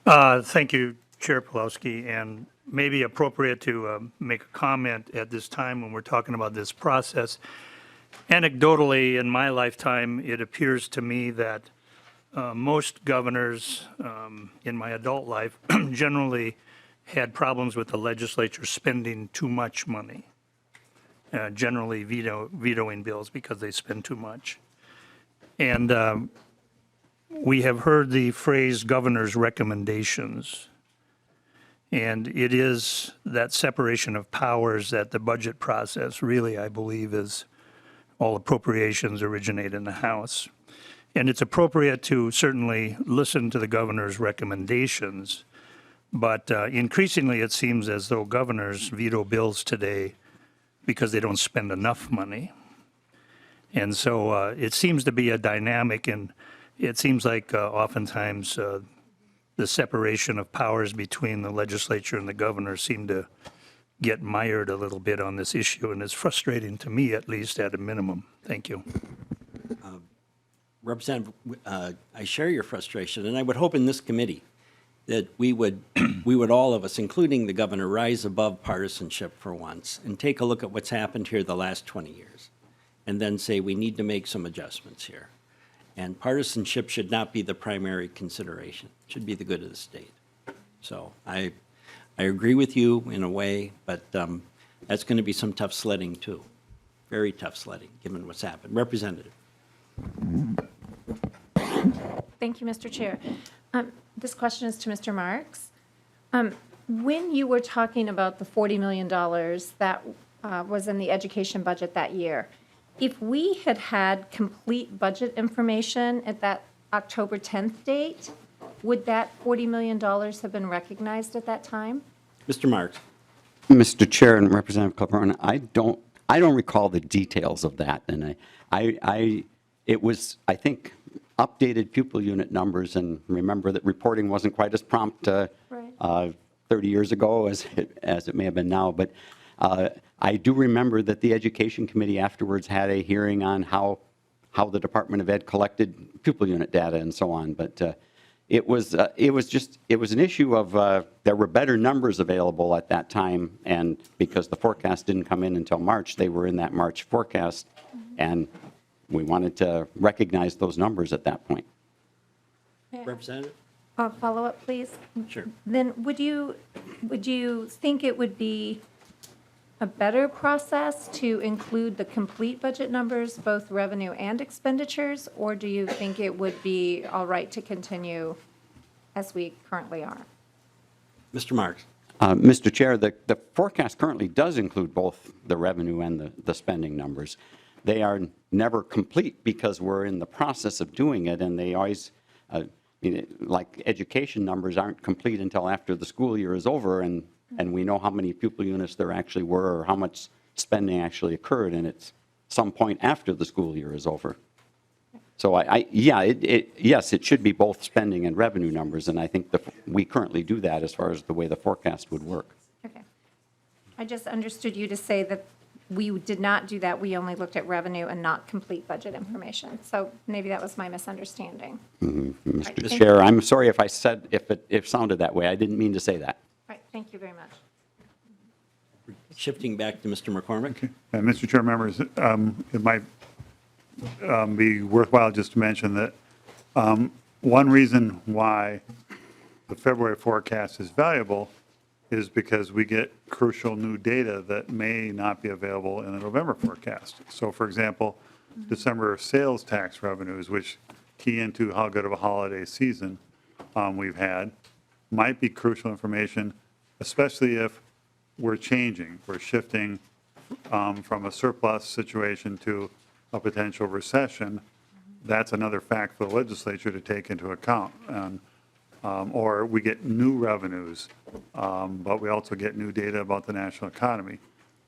Thank you, Chair Pulowski, and maybe appropriate to make a comment at this time when we're talking about this process. Anecdotally, in my lifetime, it appears to me that most governors in my adult life generally had problems with the legislature spending too much money, generally vetoing bills because they spend too much. And we have heard the phrase governor's recommendations. And it is that separation of powers that the budget process really, I believe, is all appropriations originate in the House. And it's appropriate to certainly listen to the governor's recommendations, but increasingly it seems as though governors veto bills today because they don't spend enough money. And so it seems to be a dynamic, and it seems like oftentimes the separation of powers between the legislature and the governor seem to get mired a little bit on this issue, and it's frustrating to me, at least at a minimum. Thank you. Representative, I share your frustration, and I would hope in this committee that we would all of us, including the governor, rise above partisanship for once and take a look at what's happened here the last 20 years and then say we need to make some adjustments here. And partisanship should not be the primary consideration. It should be the good of the state. So I agree with you in a way, but that's going to be some tough sledding too. Very tough sledding, given what's happened. Representative. Thank you, Mr. Chair. This question is to Mr. Marks. When you were talking about the $40 million that was in the education budget that year, if we had had complete budget information at that October 10th date, would that $40 million have been recognized at that time? Mr. Marks. Mr. Chair and Representative Claiborne, I don't recall the details of that, and it was, I think, updated pupil unit numbers, and remember that reporting wasn't quite as prompt 30 years ago as it may have been now. But I do remember that the Education Committee afterwards had a hearing on how the Department of Ed collected pupil unit data and so on. But it was an issue of there were better numbers available at that time, and because the forecast didn't come in until March, they were in that March forecast, and we wanted to recognize those numbers at that point. Representative? Follow up, please. Sure. Then would you think it would be a better process to include the complete budget numbers, both revenue and expenditures, or do you think it would be all right to continue as we currently are? Mr. Marks. Mr. Chair, the forecast currently does include both the revenue and the spending numbers. They are never complete because we're in the process of doing it, and they always, like education numbers aren't complete until after the school year is over, and we know how many pupil units there actually were or how much spending actually occurred, and it's some point after the school year is over. So yes, it should be both spending and revenue numbers, and I think we currently do that as far as the way the forecast would work. Okay. I just understood you to say that we did not do that. We only looked at revenue and not complete budget information. So maybe that was my misunderstanding. Mr. Right, Chair, I'm sorry if I said, if it sounded that way. I didn't mean to say that. Right, thank you very much. Shifting back to Mr. McCormick. And Mr. Chair, members, it might be worthwhile just to mention that one reason why the February forecast is valuable is because we get crucial new data that may not be available in the November forecast. So for example, December sales tax revenues, which key into how good of a holiday season we've had, might be crucial information, especially if we're changing, we're shifting from a surplus situation to a potential recession, that's another fact for the legislature to take into account. And, or we get new revenues, but we also get new data about the national economy.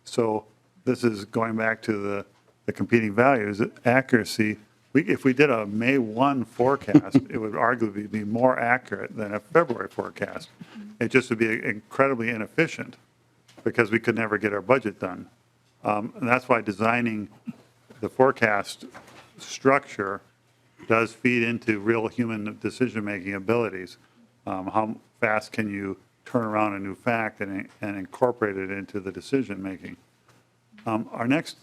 So this is going back to the competing values, accuracy. If we did a May 1 forecast, it would arguably be more accurate than a February forecast. It just would be incredibly inefficient because we could never get our budget done. And that's why designing the forecast structure does feed into real human decision-making abilities. How fast can you turn around a new fact and incorporate it into the decision-making? Our next,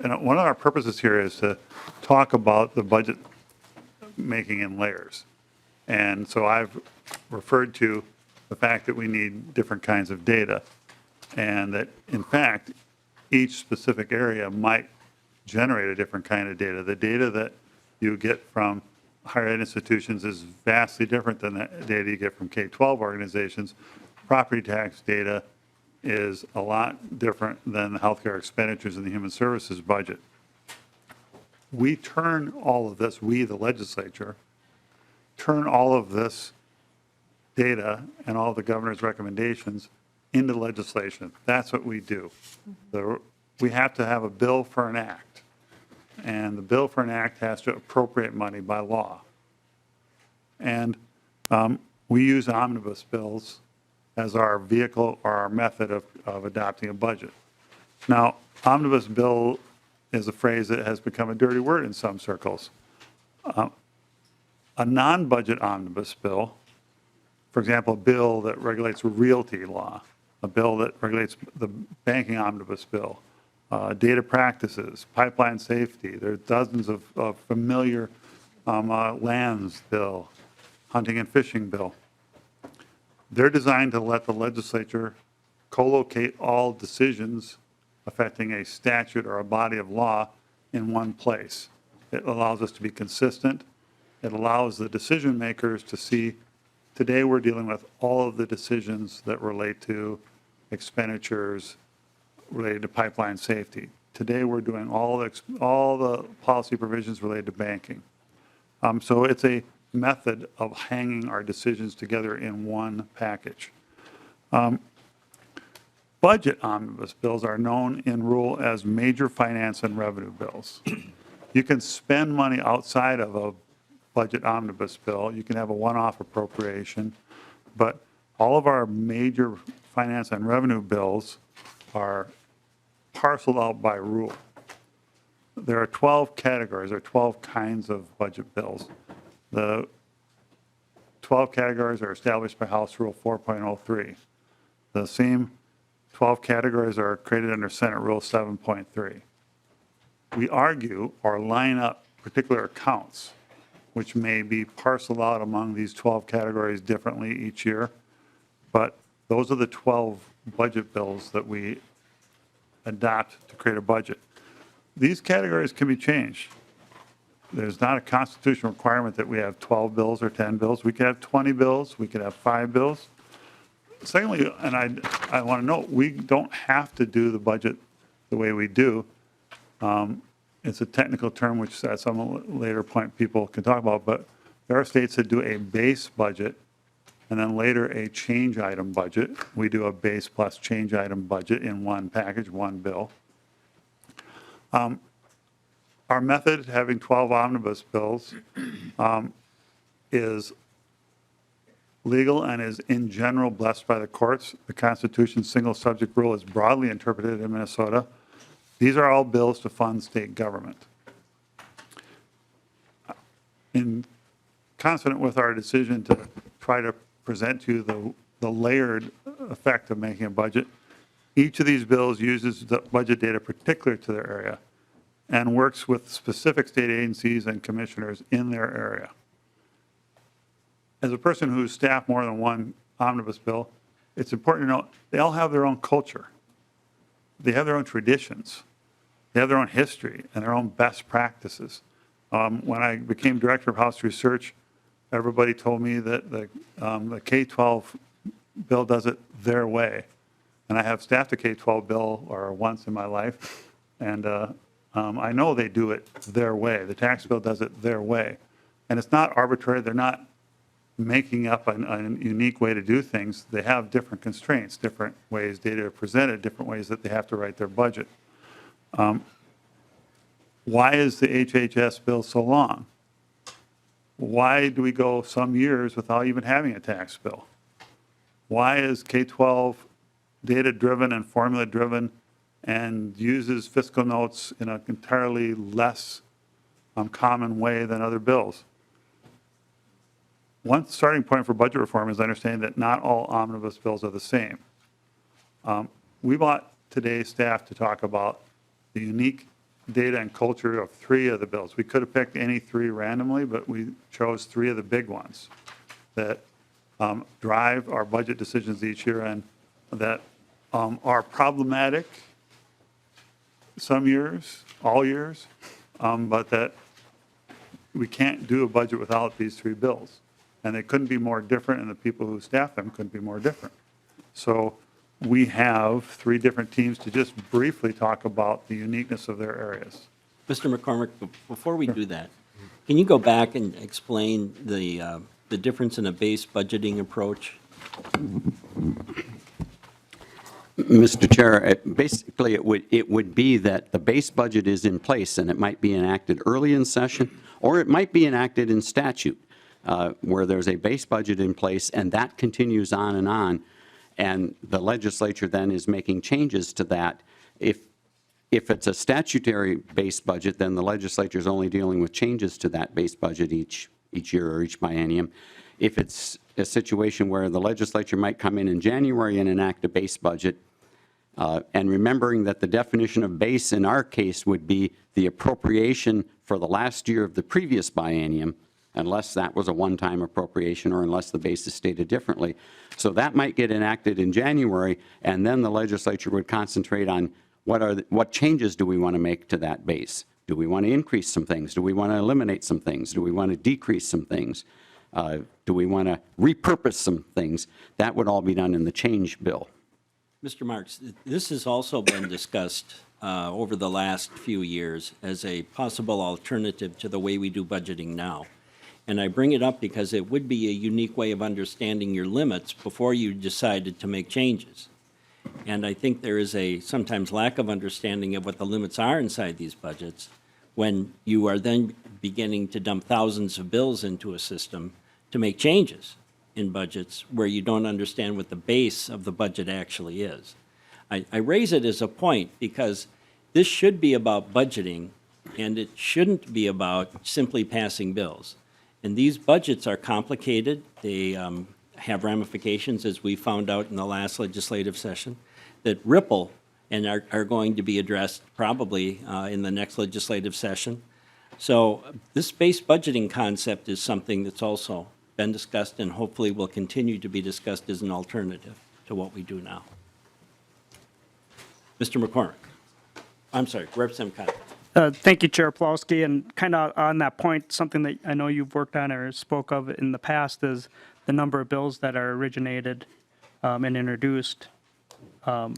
and one of our purposes here is to talk about the budget making in layers. And so I've referred to the fact that we need different kinds of data, and that, in fact, each specific area might generate a different kind of data. The data that you get from higher ed institutions is vastly different than the data you get from K-12 organizations. Property tax data is a lot different than the healthcare expenditures in the human services budget. We turn all of this, we, the legislature, turn all of this data and all the governor's recommendations into legislation. That's what we do. We have to have a bill for an act, and the bill for an act has to appropriate money by law. And we use omnibus bills as our vehicle or our method of adopting a budget. Now, omnibus bill is a phrase that has become a dirty word in some circles. A non-budget omnibus bill, for example, a bill that regulates realty law, a bill that regulates the banking omnibus bill, data practices, pipeline safety. There are dozens of familiar lands bill, hunting and fishing bill. They're designed to let the legislature co-locate all decisions affecting a statute or a body of law in one place. It allows us to be consistent. It allows the decision makers to see, today we're dealing with all of the decisions that relate to expenditures related to pipeline safety. Today we're doing all the policy provisions related to banking. So it's a method of hanging our decisions together in one package. Budget omnibus bills are known in rule as major finance and revenue bills. You can spend money outside of a budget omnibus bill. You can have a one-off appropriation, but all of our major finance and revenue bills are parceled out by rule. There are 12 categories, or 12 kinds of budget bills. The 12 categories are established by House Rule 4.03. The same 12 categories are created under Senate Rule 7.3. We argue or line up particular accounts, which may be parceled out among these 12 categories differently each year, but those are the 12 budget bills that we adopt to create a budget. These categories can be changed. There's not a constitutional requirement that we have 12 bills or 10 bills. We could have 20 bills. We could have 5 bills. Secondly, and I want to note, we don't have to do the budget the way we do. It's a technical term which at some later point people can talk about, but there are states that do a base budget and then later a change item budget. We do a base plus change item budget in one package, one bill. Our method, having 12 omnibus bills, is legal and is in general blessed by the courts. The Constitution's single subject rule is broadly interpreted in Minnesota. These are all bills to fund state government. In consonant with our decision to try to present to you the layered effect of making a budget, each of these bills uses the budget data particular to their area and works with specific state agencies and commissioners in their area. As a person who's staffed more than one omnibus bill, it's important to know they all have their own culture. They have their own traditions. They have their own history and their own best practices. When I became director of House Research, everybody told me that the K-12 bill does it their way. And I have staffed a K-12 bill once in my life, and I know they do it their way. The tax bill does it their way. And it's not arbitrary. They're not making up a unique way to do things. They have different constraints, different ways data are presented, different ways that they have to write their budget. Why is the HHS bill so long? Why do we go some years without even having a tax bill? Why is K-12 data-driven and formula-driven and uses fiscal notes in an entirely less common way than other bills? One starting point for budget reform is understanding that not all omnibus bills are the same. We brought today's staff to talk about the unique data and culture of 3 of the bills. We could have picked any 3 randomly, but we chose 3 of the big ones that drive our budget decisions each year and that are problematic some years, all years, but that we can't do a budget without these 3 bills. And they couldn't be more different, and the people who staff them couldn't be more different. So we have 3 different teams to just briefly talk about the uniqueness of their areas. Mr. McCormick, before we do that, can you go back and explain the difference in a base budgeting approach? Mr. Chair, basically it would be that the base budget is in place and it might be enacted early in session, or it might be enacted in statute where there's a base budget in place and that continues on, and the legislature then is making changes to that. If it's a statutory base budget, then the legislature is only dealing with changes to that base budget each year or each biennium. If it's a situation where the legislature might come in January and enact a base budget, and remembering that the definition of base in our case would be the appropriation for the last year of the previous biennium, unless that was a one-time appropriation or unless the base is stated differently. So that might get enacted in January, and then the legislature would concentrate on what changes do we want to make to that base? Do we want to increase some things? Do we want to eliminate some things? Do we want to decrease some things? Do we want to repurpose some things? That would all be done in the change bill. Mr. Marks, this has also been discussed over the last few years as a possible alternative to the way we do budgeting now. And I bring it up because it would be a unique way of understanding your limits before you decided to make changes. And I think there is a sometimes lack of understanding of what the limits are inside these budgets when you are then beginning to dump thousands of bills into a system to make changes in budgets where you don't understand what the base of the budget actually is. I raise it as a point because this should be about budgeting, and it shouldn't be about simply passing bills. And these budgets are complicated. They have ramifications, as we found out in the last legislative session, that ripple and are going to be addressed probably in the next legislative session. So this base budgeting concept is something that's also been discussed and hopefully will continue to be discussed as an alternative to what we do now. Mr. McCormick. I'm sorry, Representative Cotter. Thank you, Chair Pawlowski. And kind of on that point, something that I know you've worked on or spoke of in the past is the number of bills that are originated and introduced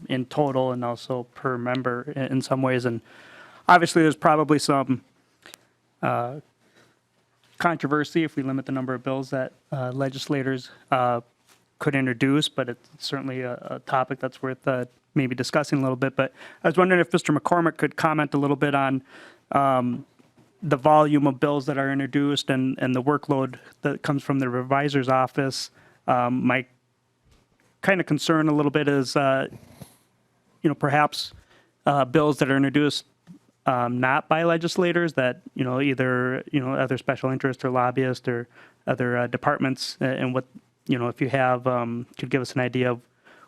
in total and also per member in some ways. And obviously, there's probably some controversy if we limit the number of bills that legislators could introduce, but it's certainly a topic that's worth maybe discussing a little bit. But I was wondering if Mr. McCormick could comment a little bit on the volume of bills that are introduced and the workload that comes from the revisor's office. My kind of concern a little bit is, perhaps bills that are introduced not by legislators that, either, other special interests or lobbyists or other departments, and what, if you have, could give us an idea of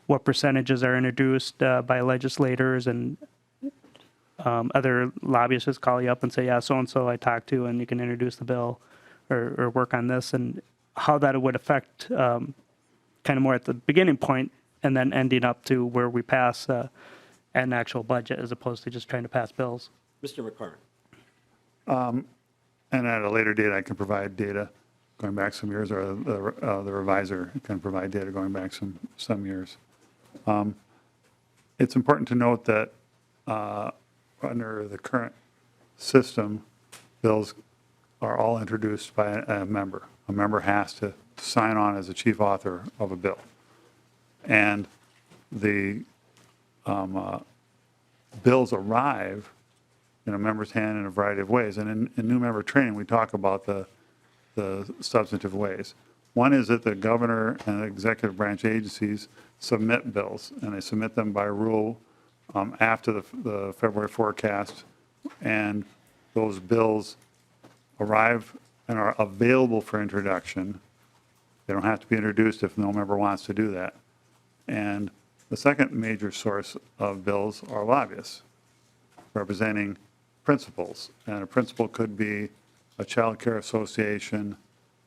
what percentages are introduced by legislators and other lobbyists just call you up and say, yeah, so-and-so I talked to, and you can introduce the bill or work on this, and how that would affect kind of more at the beginning point and then ending up to where we pass an actual budget as opposed to just trying to pass bills. Mr. McCormick. And at a later date, I can provide data going back some years, or the revisor can provide data going back some years. It's important to note that under the current system, bills are all introduced by a member. A member has to sign on as the chief author of a bill. And the bills arrive in a member's hand in a variety of ways. And in new member training, we talk about the substantive ways. One is that the governor and the executive branch agencies submit bills, and they submit them by rule after the February forecast, and those bills arrive and are available for introduction. They don't have to be introduced if no member wants to do that. And the second major source of bills are lobbyists representing principals. And a principal could be a child care association,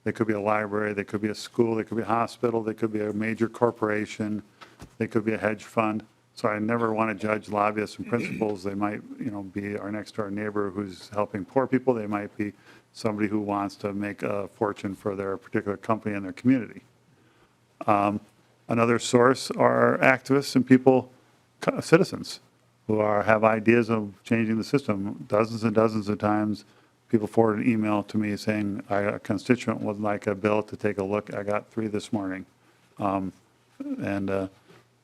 they could be a library, they could be a school, they could be a hospital, they could be a major corporation, they could be a hedge fund. So I never want to judge lobbyists and principals. They might, be our next door neighbor who's helping poor people. They might be somebody who wants to make a fortune for their particular company and their community. Another source are activists and people, citizens, who have ideas of changing the system. Dozens and dozens of times, people forward an email to me saying, a constituent would like a bill to take a look. I got 3 this morning.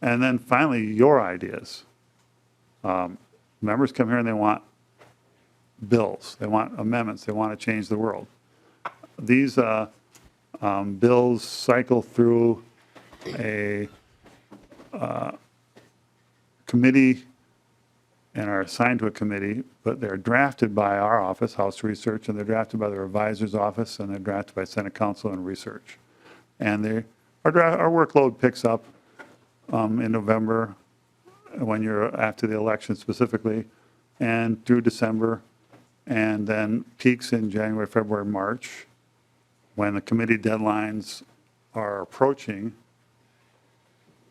And then finally, your ideas. Members come here and they want bills. They want amendments. They want to change the world. These bills cycle through a committee and are assigned to a committee, but they're drafted by our office, House Research, and they're drafted by the revisor's office, and they're drafted by Senate Council and Research. And our workload picks up in November, when you're after the election specifically, and through December, and then peaks in January, February, March, when the committee deadlines are approaching.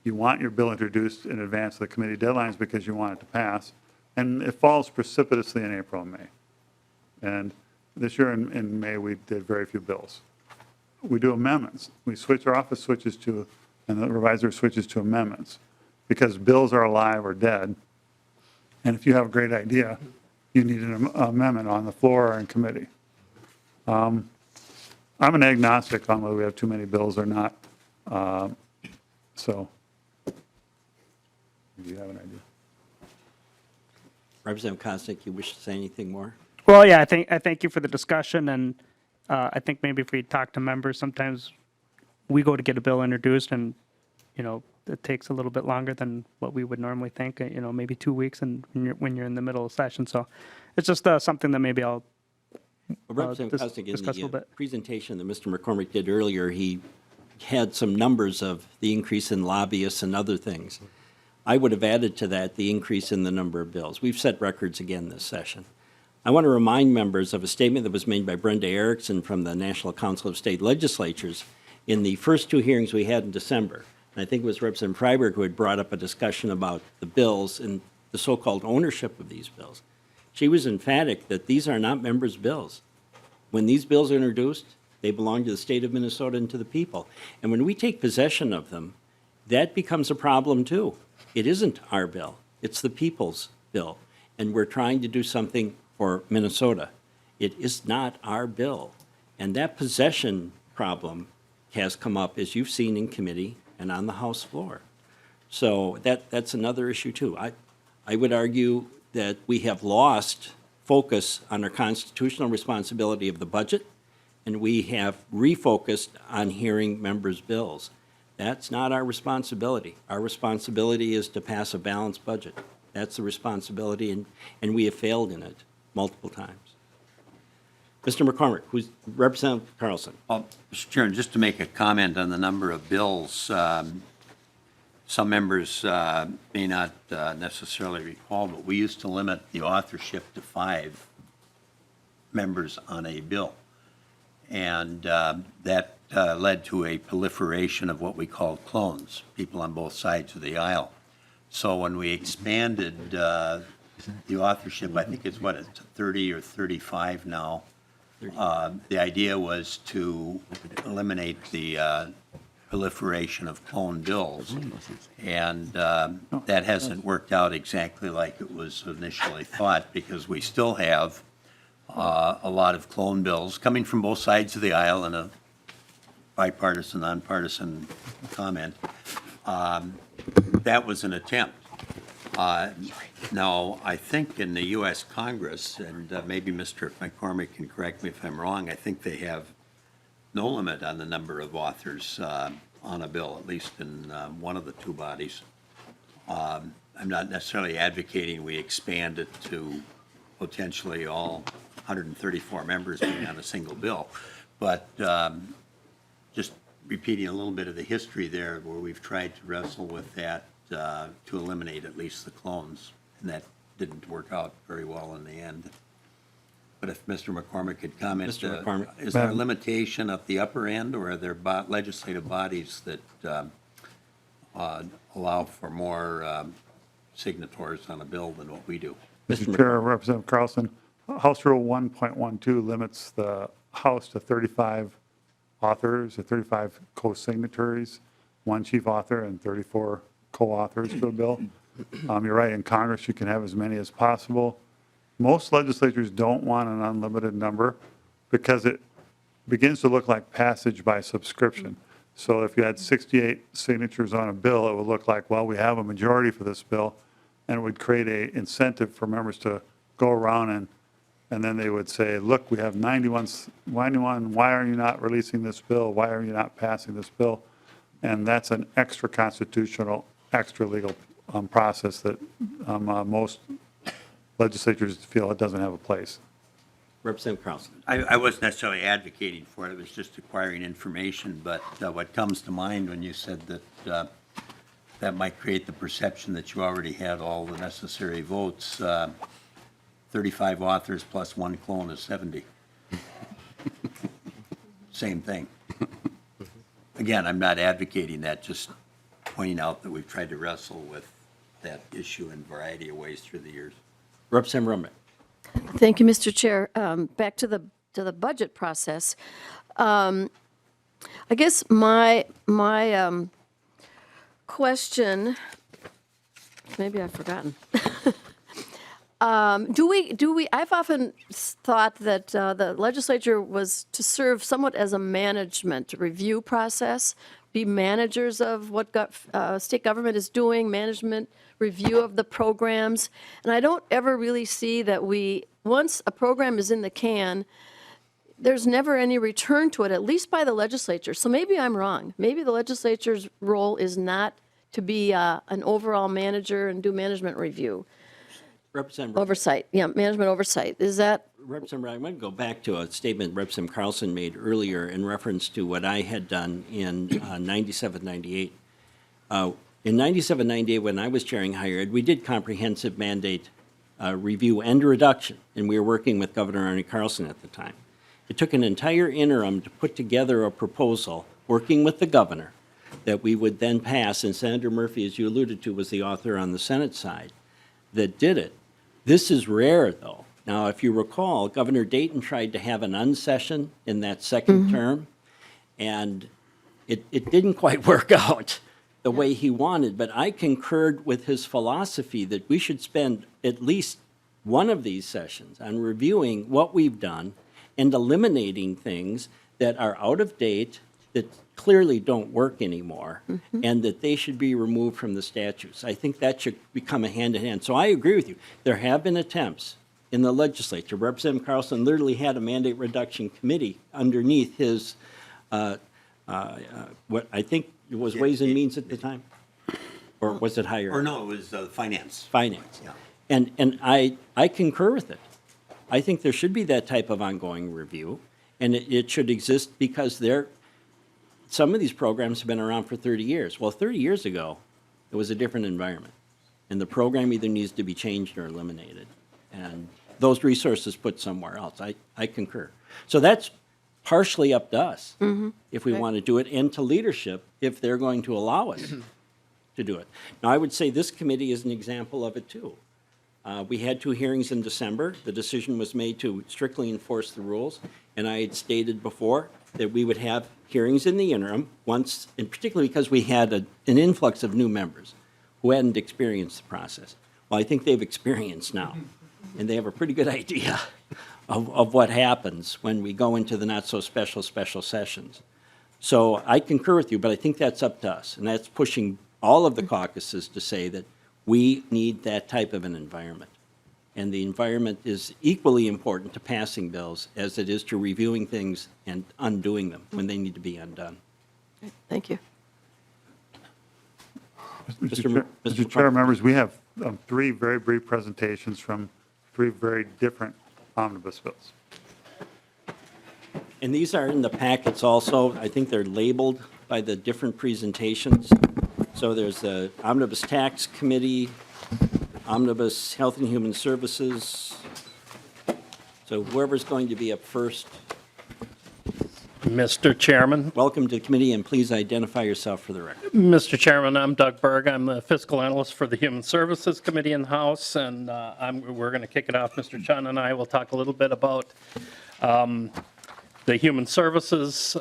You want your bill introduced in advance of the committee deadlines because you want it to pass, and it falls precipitously in April and May. And this year in May, we did very few bills. We do amendments. Our office switches to, and the revisor switches to amendments, because bills are alive or dead. And if you have a great idea, you need an amendment on the floor or in committee. I'm an agnostic on whether we have too many bills or not. So, do you have an idea? Representative Kosnick, you wish to say anything more? Well, yeah, I thank you for the discussion, and I think maybe if we talk to members, sometimes we go to get a bill introduced, and it takes a little bit longer than what we would normally think. Maybe 2 weeks, and when you're in the middle of session, so it's just something that maybe I'll Representative Kosnick, in discuss a little the bit. presentation that Mr. McCormick did earlier, he had some numbers of the increase in lobbyists and other things. I would have added to that the increase in the number of bills. We've set records again this session. I want to remind members of a statement that was made by Brenda Erickson from the National Council of State Legislatures in the first 2 hearings we had in December. And I think it was Representative Freiberg who had brought up a discussion about the bills and the so-called ownership of these bills. She was emphatic that these are not members' bills. When these bills are introduced, they belong to the state of Minnesota and to the people. And when we take possession of them, that becomes a problem too. It isn't our bill, it's the people's bill. And we're trying to do something for Minnesota. It is not our bill. And that possession problem has come up, as you've seen in committee and on the House floor. So that's another issue too. I would argue that we have lost focus on our constitutional responsibility of the budget, and we have refocused on hearing members' bills. That's not our responsibility. Our responsibility is to pass a balanced budget. That's the responsibility, and we have failed in it multiple times. Mr. McCormick, who's Representative Carlson. Well, Mr. Chairman, just to make a comment on the number of bills, some members may not necessarily recall, but we used to limit the authorship to 5 members on a bill. And that led to a proliferation of what we call clones, people on both sides of the aisle. So when we expanded the authorship, I think it's 30 or 35 now. The idea was to eliminate the proliferation of clone bills, and that hasn't worked out exactly like it was initially thought, because we still have a lot of clone bills coming from both sides of the aisle in a bipartisan, nonpartisan comment. That was an attempt. Now, I think in the U.S. Congress, and maybe Mr. McCormick can correct me if I'm wrong, I think they have no limit on the number of authors on a bill, at least in one of the two bodies. I'm not necessarily advocating we expand it to potentially all 134 members being on a single bill, but just repeating a little bit of the history there where we've tried to wrestle with that to eliminate at least the clones, and that didn't work out very well in the end. But if Mr. McCormick could comment, Mr. McCormick. is there a limitation at the upper end, or are there legislative bodies that allow for more signatories on a bill than what we do? Mr. Chair, Representative Carlson, House Rule 1.12 limits the House to 35 authors, or 35 co-signatories, one chief author and 34 co-authors to a bill. You're right, in Congress you can have as many as possible. Most legislatures don't want an unlimited number because it begins to look like passage by subscription. So if you had 68 signatures on a bill, it would look like, well, we have a majority for this bill, and it would create an incentive for members to go around and then they would say, look, we have 91, why are you not releasing this bill? Why are you not passing this bill? And that's an extra constitutional, extra legal process that most legislatures feel it doesn't have a place. Representative Carlson. I wasn't necessarily advocating for it, it was just acquiring information, but what comes to mind when you said that that might create the perception that you already had all the necessary votes, 35 authors plus one clone is 70. Same thing. Again, I'm not advocating that, just pointing out that we've tried to wrestle with that issue in a variety of ways through the years. Representative Rumnick. Thank you, Mr. Chair. Back to the budget process. I guess my question, maybe I've forgotten. I've often thought that the legislature was to serve somewhat as a management review process, be managers of what state government is doing, management review of the programs. And I don't ever really see that once a program is in the can, there's never any return to it, at least by the legislature. So maybe I'm wrong. Maybe the legislature's role is not to be an overall manager and do management review. Representative Oversight, yeah, management oversight. Is that? Representative, I'm going to go back to a statement Representative Carlson made earlier in reference to what I had done in 97, 98. In 97, 98, when I was chairing higher ed, we did comprehensive mandate review and reduction, and we were working with Governor Arne Carlson at the time. It took an entire interim to put together a proposal, working with the governor, that we would then pass, and Senator Murphy, as you alluded to, was the author on the Senate side that did it. This is rare, though. Now, if you recall, Governor Dayton tried to have an unsession in that second term, and it didn't quite work out the way he wanted. But I concurred with his philosophy that we should spend at least one of these sessions on reviewing what we've done and eliminating things that are out of date, that clearly don't work anymore, and that they should be removed from the statutes. I think that should become a hand-in-hand. So I agree with you. There have been attempts in the legislature. Representative Carlson literally had a mandate reduction committee underneath his, what I think it was Ways and Means at the time? Or was it higher? Or no, it was finance. Finance. Yeah. And I concur with it. I think there should be that type of ongoing review, and it should exist because some of these programs have been around for 30 years. Well, 30 years ago, it was a different environment, and the program either needs to be changed or eliminated, and those resources put somewhere else. I concur. So that's partially up to us if we want to do it, and to leadership if they're going to allow us to do it. Now, I would say this committee is an example of it, too. We had 2 hearings in December. The decision was made to strictly enforce the rules, and I had stated before that we would have hearings in the interim once, and particularly because we had an influx of new members who hadn't experienced the process. Well, I think they've experienced now, and they have a pretty good idea of what happens when we go into the not-so-special special sessions. So I concur with you, but I think that's up to us, and that's pushing all of the caucuses to say that we need that type of an environment. And the environment is equally important to passing bills as it is to reviewing things and undoing them when they need to be undone. Thank you. Mr. Chair, members, we have 3 very brief presentations from 3 very different omnibus bills. And these are in the packets also. I think they're labeled by the different presentations. So there's the Omnibus Tax Committee, Omnibus Health and Human Services. So whoever's going to be up first, Mr. Chairman. welcome to the committee, and please identify yourself for the record. Mr. Chairman, I'm Doug Berg. I'm the fiscal analyst for the Human Services Committee in the House, and we're going to kick it off. Mr. Chun and I will talk a little bit about the Human Services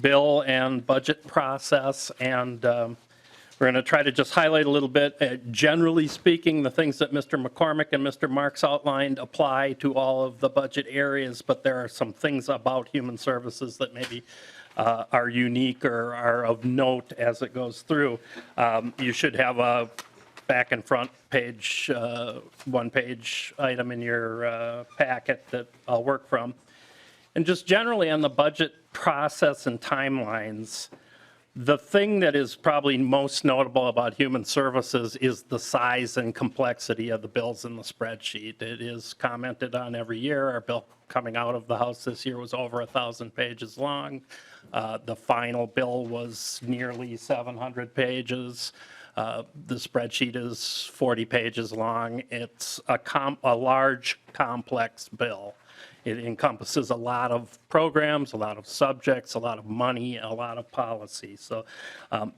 bill and budget process, and we're going to try to just highlight a little bit. Generally speaking, the things that Mr. McCormick and Mr. Marks outlined apply to all of the budget areas, but there are some things about human services that maybe are unique or are of note as it goes through. You should have a back and front page, one-page item in your packet that I'll work from. And just generally on the budget process and timelines, the thing that is probably most notable about human services is the size and complexity of the bills in the spreadsheet. It is commented on every year. Our bill coming out of the House this year was over 1,000 pages long. The final bill was nearly 700 pages. The spreadsheet is 40 pages long. It's a large, complex bill. It encompasses a lot of programs, a lot of subjects, a lot of money, a lot of policy. So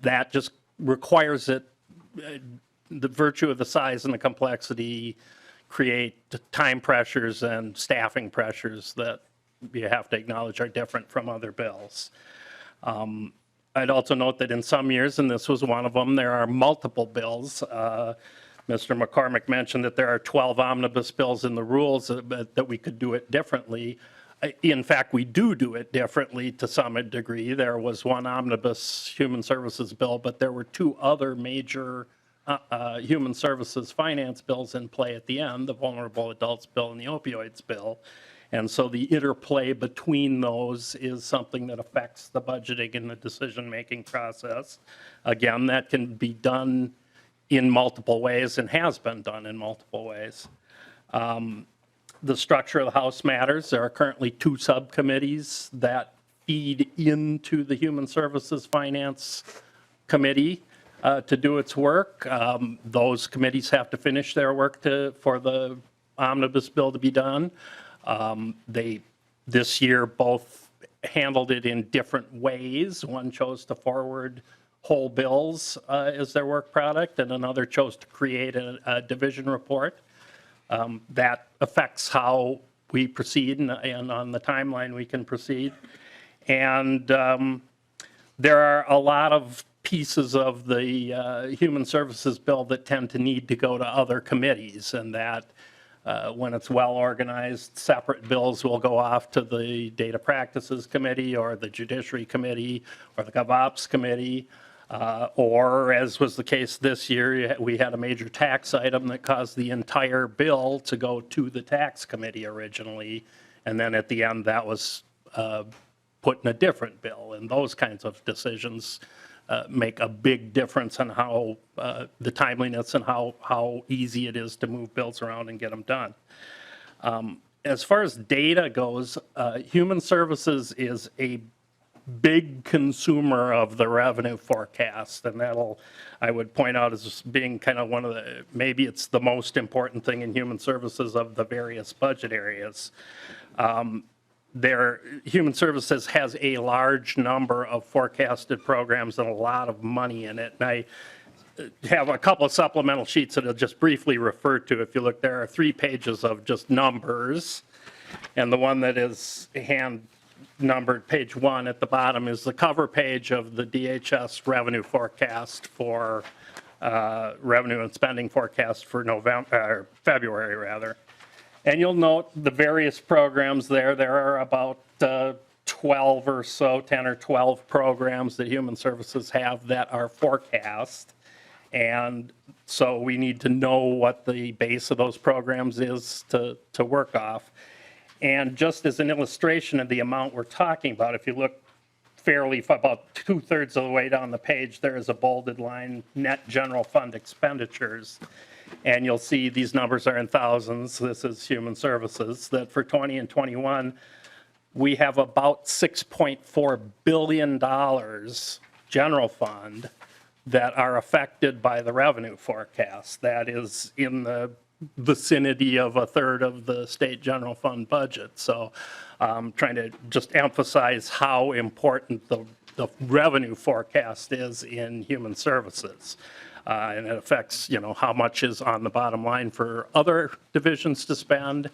that just requires it, the virtue of the size and the complexity create time pressures and staffing pressures that you have to acknowledge are different from other bills. I'd also note that in some years, and this was one of them, there are multiple bills. Mr. McCormick mentioned that there are 12 omnibus bills in the rules that we could do it differently. In fact, we do it differently to some degree. There was one omnibus human services bill, but there were 2 other major human services finance bills in play at the end, the vulnerable adults bill and the opioids bill. And so the interplay between those is something that affects the budgeting and the decision-making process. Again, that can be done in multiple ways and has been done in multiple ways. The structure of the House matters. There are currently 2 subcommittees that feed into the Human Services Finance Committee to do its work. Those committees have to finish their work for the omnibus bill to be done. They, this year, both handled it in different ways. One chose to forward whole bills as their work product, and another chose to create a division report. That affects how we proceed and on the timeline we can proceed. And there are a lot of pieces of the Human Services bill that tend to need to go to other committees, and that when it's well organized, separate bills will go off to the Data Practices Committee or the Judiciary Committee or the GovOps Committee. Or, as was the case this year, we had a major tax item that caused the entire bill to go to the Tax Committee originally, and then at the end that was put in a different bill. And those kinds of decisions make a big difference in how the timeliness and how easy it is to move bills around and get them done. As far as data goes, Human Services is a big consumer of the revenue forecast, and that'll, I would point out, as being kind of one of the, maybe it's the most important thing in human services of the various budget areas. Human Services has a large number of forecasted programs and a lot of money in it. And I have a couple of supplemental sheets that I'll just briefly refer to. If you look, there are 3 pages of just numbers, and the one that is hand numbered, page 1 at the bottom, is the cover page of the DHS revenue forecast for revenue and spending forecast for February rather. And you'll note the various programs there. There are about 12 or so, 10 or 12 programs that Human Services have that are forecast. And so we need to know what the base of those programs is to work off. And just as an illustration of the amount we're talking about, if you look fairly about 2/3 of the way down the page, there is a bolded line, net general fund expenditures. And you'll see these numbers are in thousands. This is Human Services, that for 20 and 21, we have about $6.4 billion general fund that are affected by the revenue forecast. That is in the vicinity of 1/3 of the state general fund budget. So I'm trying to just emphasize how important the revenue forecast is in Human Services. And it affects, how much is on the bottom line for other divisions to spend.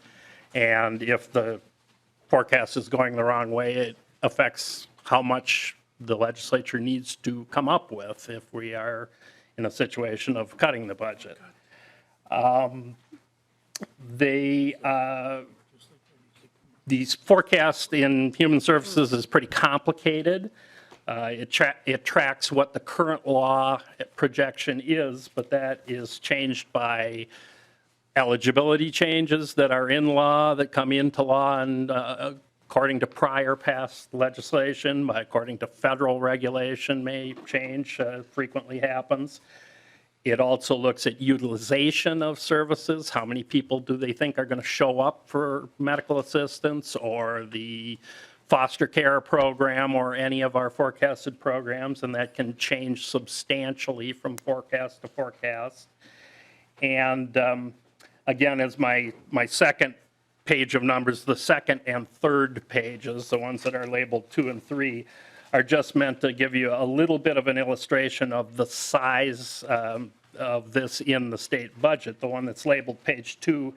And if the forecast is going the wrong way, it affects how much the legislature needs to come up with if we are in a situation of cutting the budget. These forecasts in Human Services is pretty complicated. It tracks what the current law projection is, but that is changed by eligibility changes that are in law, that come into law, and according to prior past legislation, according to federal regulation may change, frequently happens. It also looks at utilization of services. How many people do they think are going to show up for medical assistance or the foster care program or any of our forecasted programs, and that can change substantially from forecast to forecast. And again, as my second page of numbers, the second and third pages, the ones that are labeled 2 and 3, are just meant to give you a little bit of an illustration of the size of this in the state budget. The one that's labeled page 2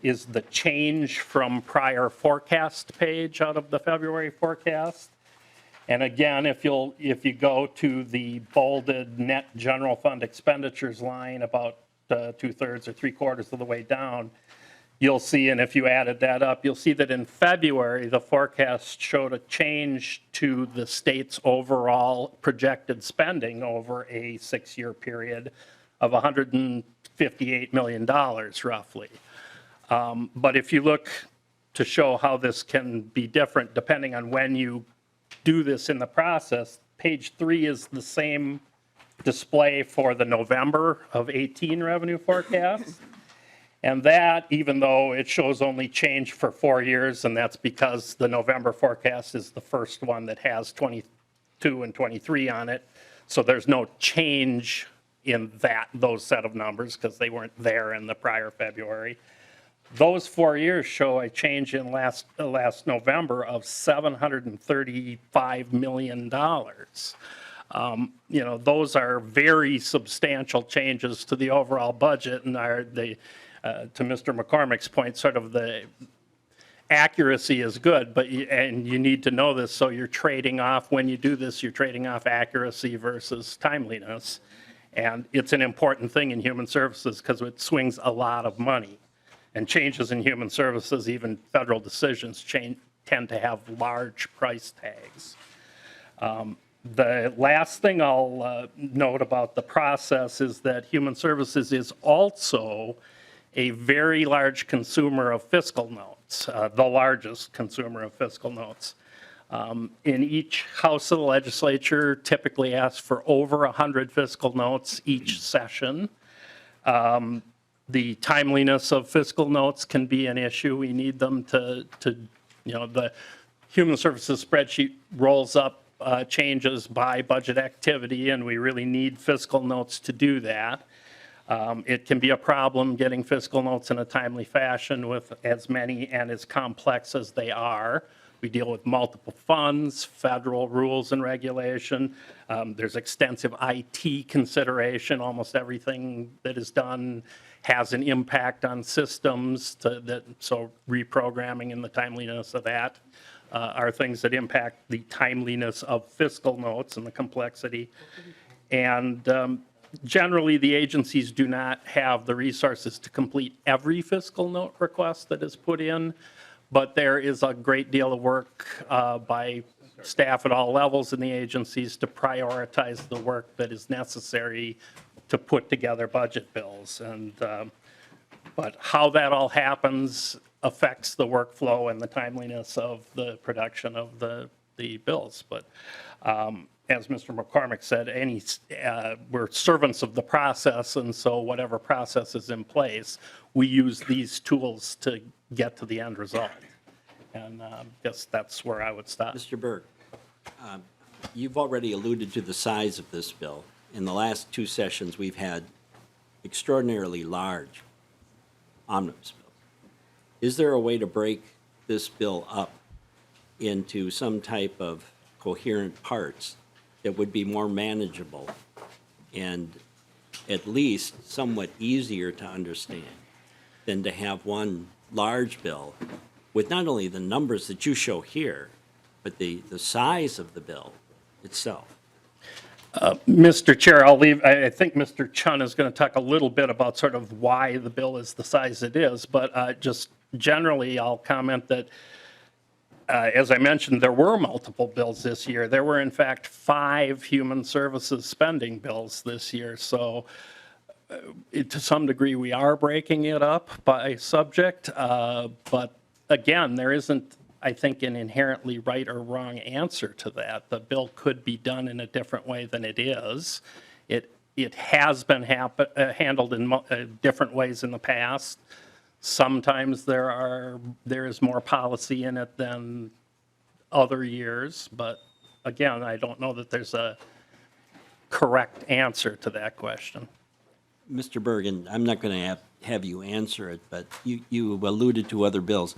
is the change from prior forecast page out of the February forecast. And again, if you go to the bolded net general fund expenditures line about 2/3 or 3/4 of the way down, you'll see, and if you added that up, you'll see that in February, the forecast showed a change to the state's overall projected spending over a 6-year period of $158 million, roughly. But if you look to show how this can be different depending on when you do this in the process, page 3 is the same display for the November of 18 revenue forecast. And that, even though it shows only change for 4 years, and that's because the November forecast is the first one that has 22 and 23 on it, so there's no change in those set of numbers because they weren't there in the prior February. Those 4 years show a change in last November of $735 million. Those are very substantial changes to the overall budget, and are to Mr. McCormick's point, sort of the accuracy is good, and you need to know this, so you're trading off, when you do this, you're trading off accuracy versus timeliness. And it's an important thing in Human Services because it swings a lot of money. And changes in Human Services, even federal decisions, tend to have large price tags. The last thing I'll note about the process is that Human Services is also a very large consumer of fiscal notes, the largest consumer of fiscal notes. In each house of the legislature typically asks for over 100 fiscal notes each session. The timeliness of fiscal notes can be an issue. We need them to the Human Services spreadsheet rolls up changes by budget activity, and we really need fiscal notes to do that. It can be a problem getting fiscal notes in a timely fashion with as many and as complex as they are. We deal with multiple funds, federal rules and regulation. There's extensive IT consideration. Almost everything that is done has an impact on systems, so reprogramming and the timeliness of that are things that impact the timeliness of fiscal notes and the complexity. And generally, the agencies do not have the resources to complete every fiscal note request that is put in, but there is a great deal of work by staff at all levels in the agencies to prioritize the work that is necessary to put together budget bills. And but how that all happens affects the workflow and the timeliness of the production of the bills. But as Mr. McCormick said, we're servants of the process, and so whatever process is in place, we use these tools to get to the end result. And I guess that's where I would stop. Mr. Berg, you've already alluded to the size of this bill. In the last 2 sessions, we've had extraordinarily large omnibus bills. Is there a way to break this bill up into some type of coherent parts that would be more manageable and at least somewhat easier to understand than to have one large bill with not only the numbers that you show here, but the size of the bill itself? Mr. Chair, I think Mr. Chun is going to talk a little bit about sort of why the bill is the size it is, but just generally I'll comment that as I mentioned, there were multiple bills this year. There were, in fact, 5 human services spending bills this year. So to some degree, we are breaking it up by subject. But again, there isn't, I think, an inherently right or wrong answer to that. The bill could be done in a different way than it is. It has been handled in different ways in the past. Sometimes there is more policy in it than other years, but again, I don't know that there's a correct answer to that question. Mr. Bergen, I'm not going to have you answer it, but you alluded to other bills.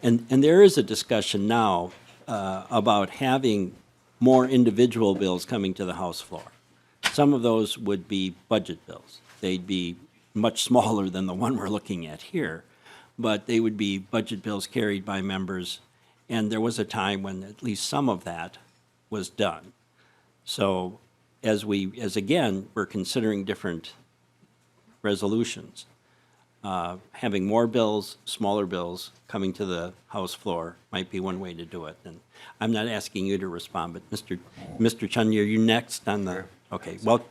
And there is a discussion now about having more individual bills coming to the House floor. Some of those would be budget bills. They'd be much smaller than the one we're looking at here, but they would be budget bills carried by members, and there was a time when at least some of that was done. So as again, we're considering different resolutions, having more bills, smaller bills coming to the House floor might be one way to do it. And I'm not asking you to respond, but Mr. Chun, are you next on the, okay, well,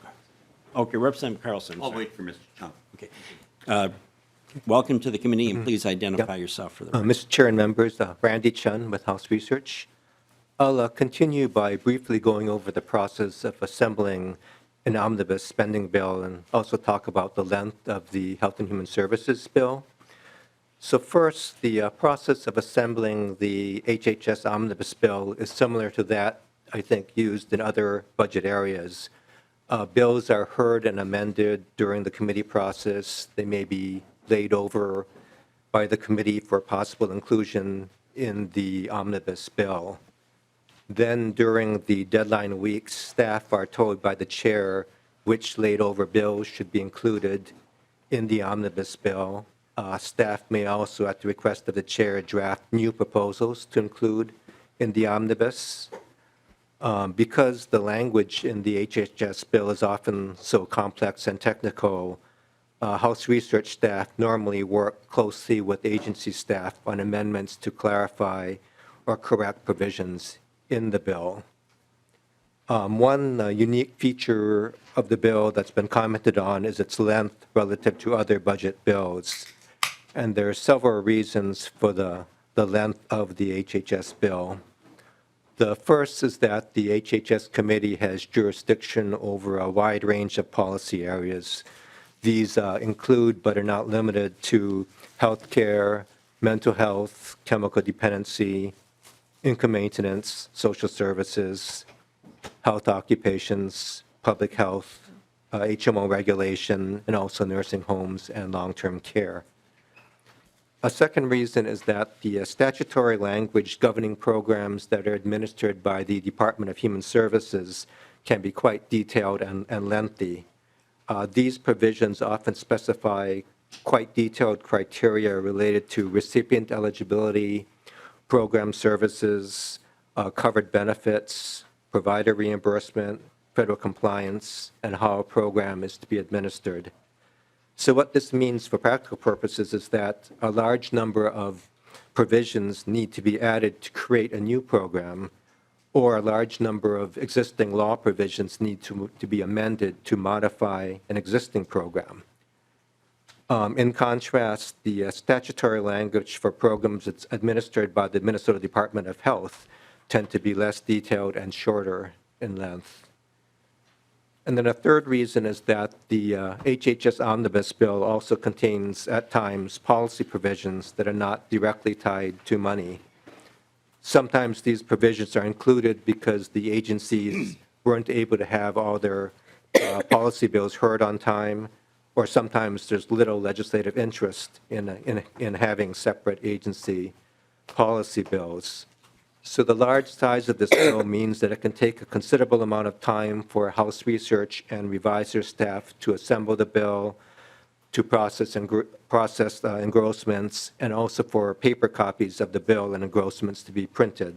okay, Representative Carlson. I'll sorry. wait for Mr. Chun. Okay. Welcome to the committee, and please identify yourself for the record. Mr. Chair and members, Randy Chun with House Research. I'll continue by briefly going over the process of assembling an omnibus spending bill and also talk about the length of the Health and Human Services bill. So first, the process of assembling the HHS omnibus bill is similar to that, I think, used in other budget areas. Bills are heard and amended during the committee process. They may be laid over by the committee for possible inclusion in the omnibus bill. Then during the deadline weeks, staff are told by the chair which laid over bills should be included in the omnibus bill. Staff may also, at the request of the chair, draft new proposals to include in the omnibus. Because the language in the HHS bill is often so complex and technical, House Research staff normally work closely with agency staff on amendments to clarify or correct provisions in the bill. One unique feature of the bill that's been commented on is its length relative to other budget bills. And there are several reasons for the length of the HHS bill. The first is that the HHS committee has jurisdiction over a wide range of policy areas. These include, but are not limited to, healthcare, mental health, chemical dependency, income maintenance, social services, health occupations, public health, HMO regulation, and also nursing homes and long-term care. A second reason is that the statutory language governing programs that are administered by the Department of Human Services can be quite detailed and lengthy. These provisions often specify quite detailed criteria related to recipient eligibility, program services, covered benefits, provider reimbursement, federal compliance and how a program is to be administered. So what this means for practical purposes is that a large number of provisions need to be added to create a new program, or a large number of existing law provisions need to be amended to modify an existing program. In contrast, the statutory language for programs that's administered by the Minnesota Department of Health tend to be less detailed and shorter in length. And then a third reason is that the HHS Omnibus Bill also contains, at times, policy provisions that are not directly tied to money. Sometimes these provisions are included because the agencies weren't able to have all their policy bills heard on time, or sometimes there's little legislative interest in having separate agency policy bills. So the large size of this bill means that it can take a considerable amount of time for House research and reviser staff to assemble the bill, to process engrossments, and also for paper copies of the bill and engrossments to be printed.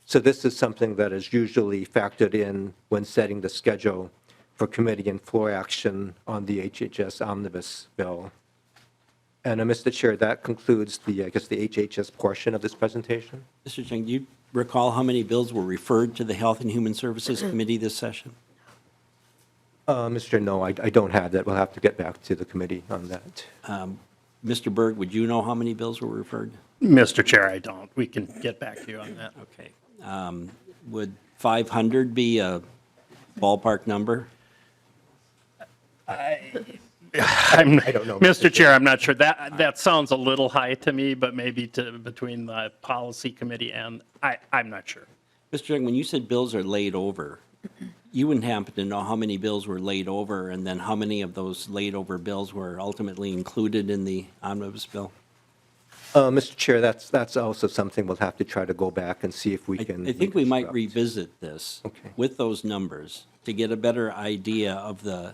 So this is something that is usually factored in when setting the schedule for committee and floor action on the HHS Omnibus Bill. And Mr. Chair, that concludes the, I guess, the HHS portion of this presentation. Mr. Chung, do you recall how many bills were referred to the Health and Human Services Committee this session? Mr. No, I don't have that. We'll have to get back to the committee on that. Mr. Berg, would you know how many bills were referred? Mr. Chair, I don't. We can get back to you on that. Okay. Would 500 be a ballpark number? I don't know, Mr. Chair, I'm not sure. That sounds a little high to me, but maybe between the policy committee and, I'm not sure. Mr. Chung, when you said bills are laid over, you wouldn't happen to know how many bills were laid over and then how many of those laid over bills were ultimately included in the omnibus bill? Mr. Chair, that's also something we'll have to try to go back and see if we can. I think we might reconstruct. revisit this Okay. with those numbers to get a better idea of the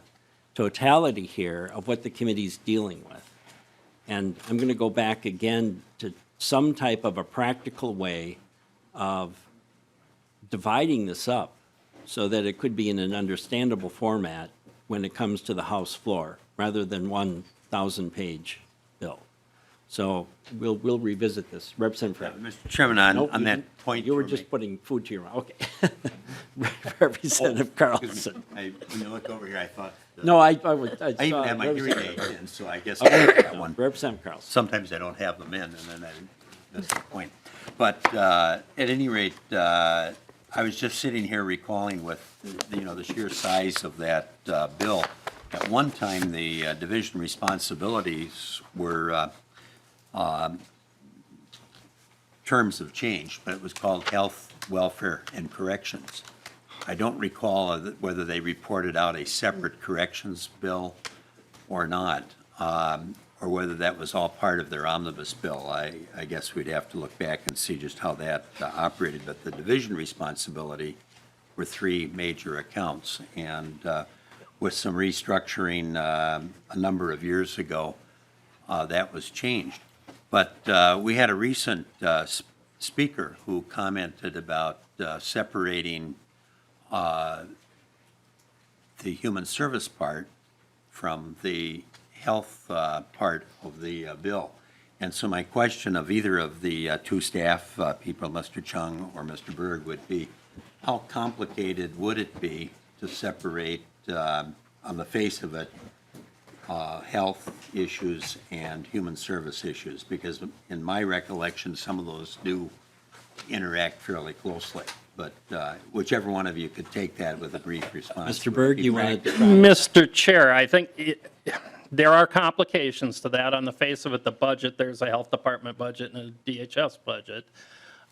totality here of what the committee's dealing with. And I'm going to go back again to some type of a practical way of dividing this up so that it could be in an understandable format when it comes to the House floor, rather than 1,000-page bill. So we'll revisit this. Representative Fred. Mr. Chairman, Nope, on you that didn't. point. You were were just putting food to your mouth. Okay. Representative Carlson. When you look over here, I thought. No, I I even saw have my hearing Representative- aids in, so I guess I got one. Representative Carlson. Sometimes I don't have them in, and then that's the point. But at any rate, I was just sitting here recalling with, the sheer size of that bill. At one time, the division responsibilities were terms have changed, but it was called Health, Welfare, and Corrections. I don't recall whether they reported out a separate corrections bill or not, or whether that was all part of their omnibus bill. I guess we'd have to look back and see just how that operated. But the division responsibility were three major accounts. And with some restructuring a number of years ago, that was changed. But we had a recent speaker who commented about separating the human service part from the health part of the bill. And so my question of either of the two staff people, Mr. Chung or Mr. Berg, would be, how complicated would it be to separate, on the face of it, health issues and human service issues? Because in my recollection, some of those do interact fairly closely. But whichever one of you could take that with a brief response. Mr. Berg, you wanted to? Mr. Chair, I think there are complications to that. On the face of it, the budget, there's a health department budget and a DHS budget.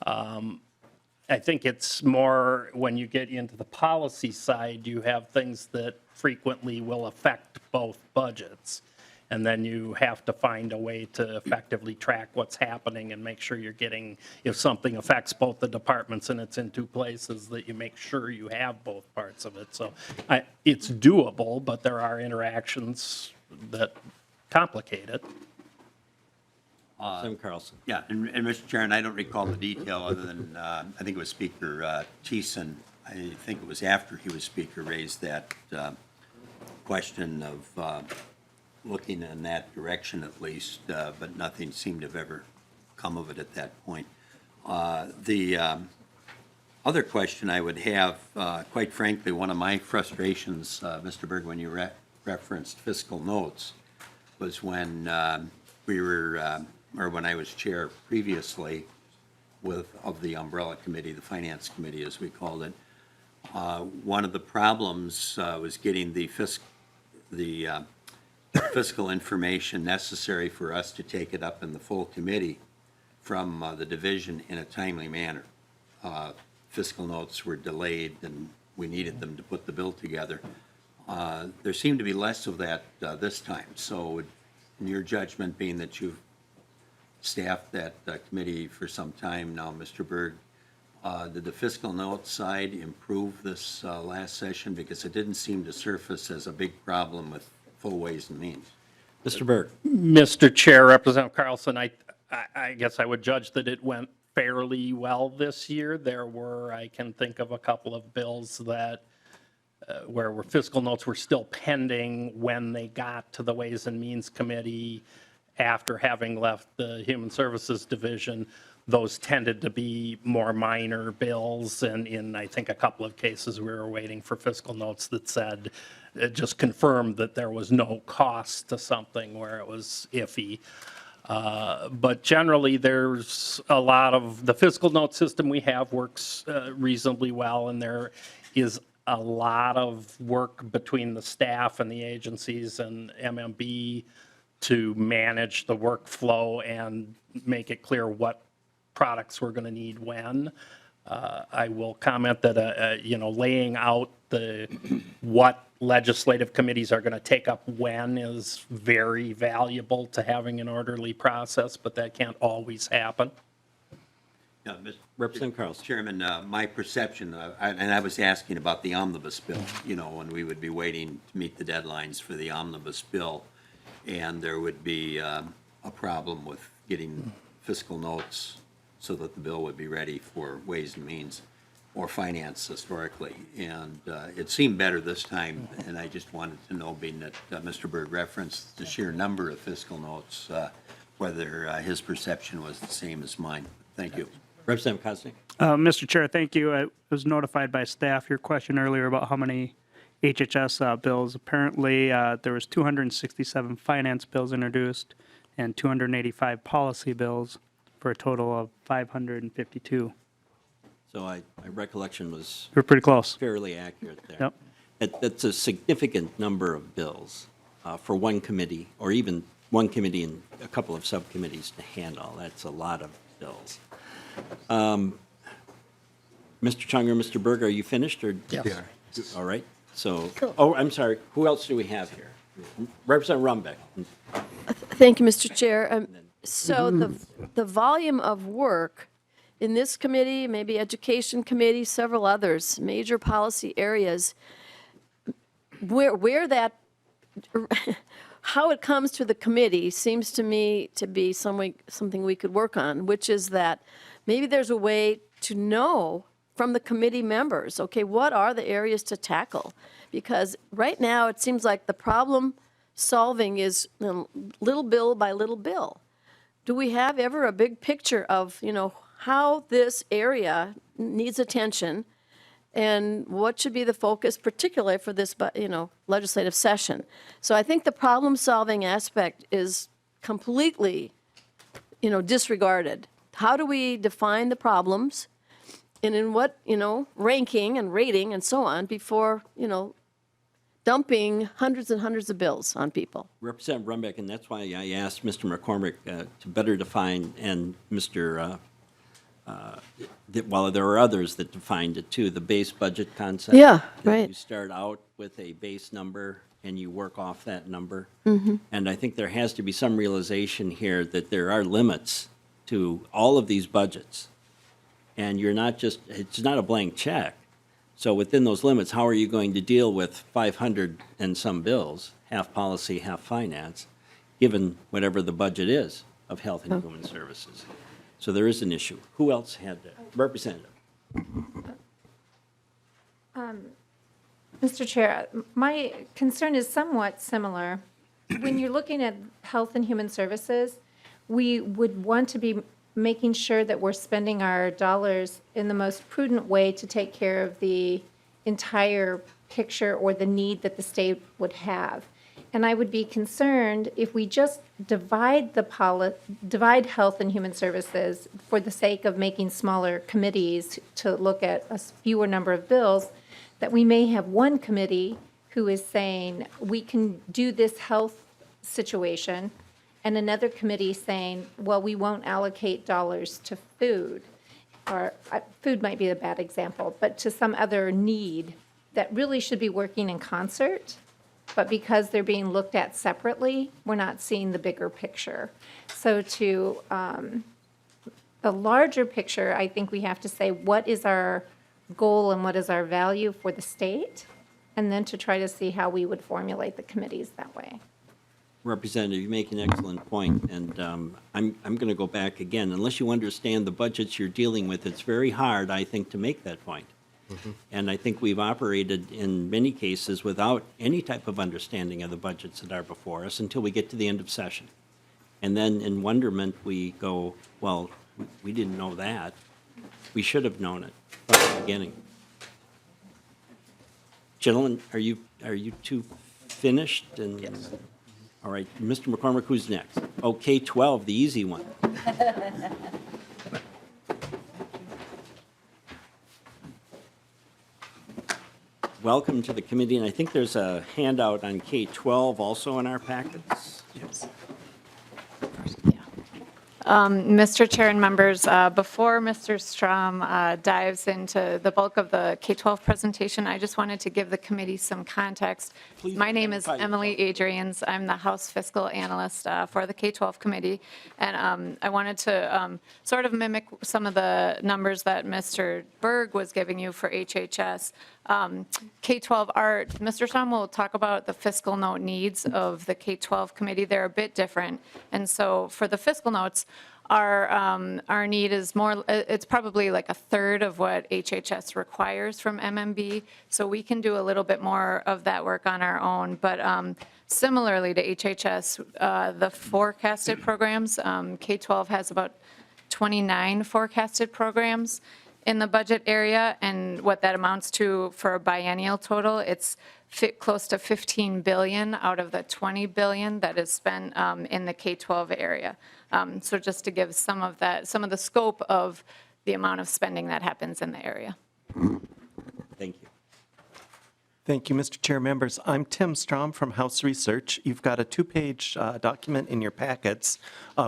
I think it's more when you get into the policy side, you have things that frequently will affect both budgets. And then you have to find a way to effectively track what's happening and make sure you're getting, if something affects both the departments and it's in two places, that you make sure you have both parts of it. So it's doable, but there are interactions that complicate it. Tim Carlson. Yeah, and Mr. Chair, and I don't recall the detail other than, I think it was Speaker Thiessen I think it was after he was Speaker, raised that question of looking in that direction at least, but nothing seemed to have ever come of it at that point. The other question I would have, quite frankly, one of my frustrations, Mr. Berg, when you referenced fiscal notes, was when we were, or when I was chair previously of the umbrella committee, the finance committee as we called it. One of the problems was getting the fiscal information necessary for us to take it up in the full committee from the division in a timely manner. Fiscal notes were delayed and we needed them to put the bill together. There seemed to be less of that this time. So in your judgment, being that you've staffed that committee for some time now, Mr. Berg, did the fiscal note side improve this last session? Because it didn't seem to surface as a big problem with full Ways and Means. Mr. Berg. Mr. Chair, Representative Carlson, I guess I would judge that it went fairly well this year. There were, I can think of a couple of bills that where fiscal notes were still pending when they got to the Ways and Means Committee after having left the Human Services Division. Those tended to be more minor bills, and in, I think, a couple of cases, we were waiting for fiscal notes that said, just confirmed that there was no cost to something where it was iffy. But generally, there's a lot of, the fiscal note system we have works reasonably well, and there is a lot of work between the staff and the agencies and MMB to manage the workflow and make it clear what products we're going to need when. I will comment that, laying out what legislative committees are going to take up when is very valuable to having an orderly process, but that can't always happen. Yeah, Representative Carlson. Chairman, my perception, and I was asking about the omnibus bill, when we would be waiting to meet the deadlines for the omnibus bill, and there would be a problem with getting fiscal notes so that the bill would be ready for Ways and Means or Finance historically. And it seemed better this time, and I just wanted to know, being that Mr. Berg referenced the sheer number of fiscal notes, whether his perception was the same as mine. Thank you. Representative Cosnick. Mr. Chair, thank you. I was notified by staff, your question earlier about how many HHS bills. Apparently, there was 267 finance bills introduced and 285 policy bills for a total of 552. So my recollection was We're pretty close. fairly accurate there. Yep. That's a significant number of bills for one committee, or even one committee and a couple of subcommittees to handle. That's a lot of bills. Mr. Chung or Mr. Berg, are you finished? Or? Yes. All right. So, oh, I'm sorry. Who else do we have here? Representative Rumbeck. Thank you, Mr. Chair. So the volume of work in this committee, maybe Education Committee, several others, major policy areas, where that, how it comes to the committee seems to me to be something we could work on, which is that maybe there's a way to know from the committee members, okay, what are the areas to tackle? Because right now, it seems like the problem solving is little bill by little bill. Do we have ever a big picture of, how this area needs attention and what should be the focus, particularly for this, legislative session? So I think the problem-solving aspect is completely, disregarded. How do we define the problems and in what, ranking and rating and so on before, dumping hundreds and hundreds of bills on people? Representative Rumbeck, and that's why I asked Mr. McCormick to better define, and Mr. While there are others that defined it too, the base budget concept. Yeah, that right. You start out with a base number and you work off that number. Mm-hmm. And I think there has to be some realization here that there are limits to all of these budgets. And it's not a blank check. So within those limits, how are you going to deal with 500 and some bills, half policy, half finance, given whatever the budget is of Health and Human Services? So there is an issue. Who else had that? Representative. Mr. Chair, my concern is somewhat similar. When you're looking at Health and Human Services, we would want to be making sure that we're spending our dollars in the most prudent way to take care of the entire picture or the need that the state would have. And I would be concerned if we just divide Health and Human Services for the sake of making smaller committees to look at a fewer number of bills, that we may have one committee who is saying, we can do this health situation, and another committee saying, well, we won't allocate dollars to food. Or food might be a bad example, but to some other need that really should be working in concert. But because they're being looked at separately, we're not seeing the bigger picture. So to the larger picture, I think we have to say, what is our goal and what is our value for the state? And then to try to see how we would formulate the committees that way. Representative, you make an excellent point, and I'm going to go back again. Unless you understand the budgets you're dealing with, it's very hard, I think, to make that point. And I think we've operated in many cases without any type of understanding of the budgets that are before us until we get to the end of session. And then in wonderment, we go, well, we didn't know that. We should have known it from the beginning. Gentlemen, are you two finished? And, yes. All right, Mr. McCormick, who's next? Okay, 12, the easy one. Welcome to the committee, and I think there's a handout on K-12 also in our packets. Yes. Mr. Chair and members, before Mr. Strom dives into the bulk of the K-12 presentation, I just wanted to give the committee some context. Please My name is identify Emily Adrians. I'm the House Fiscal Analyst for the K-12 committee, and I wanted to sort of mimic some of the numbers that Mr. Berg was giving you for HHS. K-12 art, Mr. Strom will talk about the fiscal note needs of the K-12 committee. They're a bit different. And so for the fiscal notes, our need is more, it's probably like a third of what HHS requires from MMB. So we can do a little bit more of that work on our own. But similarly to HHS, the forecasted programs, K-12 has about 29 forecasted programs in the budget area, and what that amounts to for a biennial total, it's close to $15 billion out of the $20 billion that is spent in the K-12 area. So just to give some of the scope of the amount of spending that happens in the area. Thank you. Thank you, Mr. Chair, members. I'm Tim Strom from House Research. You've got a two-page document in your packets.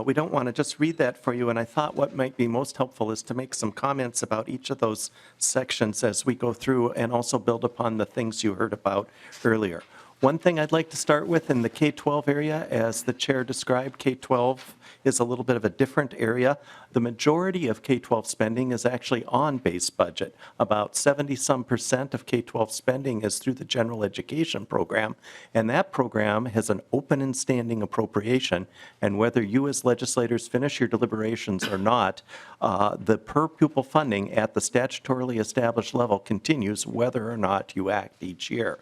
We don't want to just read that for you, and I thought what might be most helpful is to make some comments about each of those sections as we go through and also build upon the things you heard about earlier. One thing I'd like to start with in the K-12 area, as the chair described, K-12 is a little bit of a different area. The majority of K-12 spending is actually on base budget. About 70-some% of K-12 spending is through the general education program, and that program has an open and standing appropriation, and whether you as legislators finish your deliberations or not, the per pupil funding at the statutorily established level continues whether or not you act each year.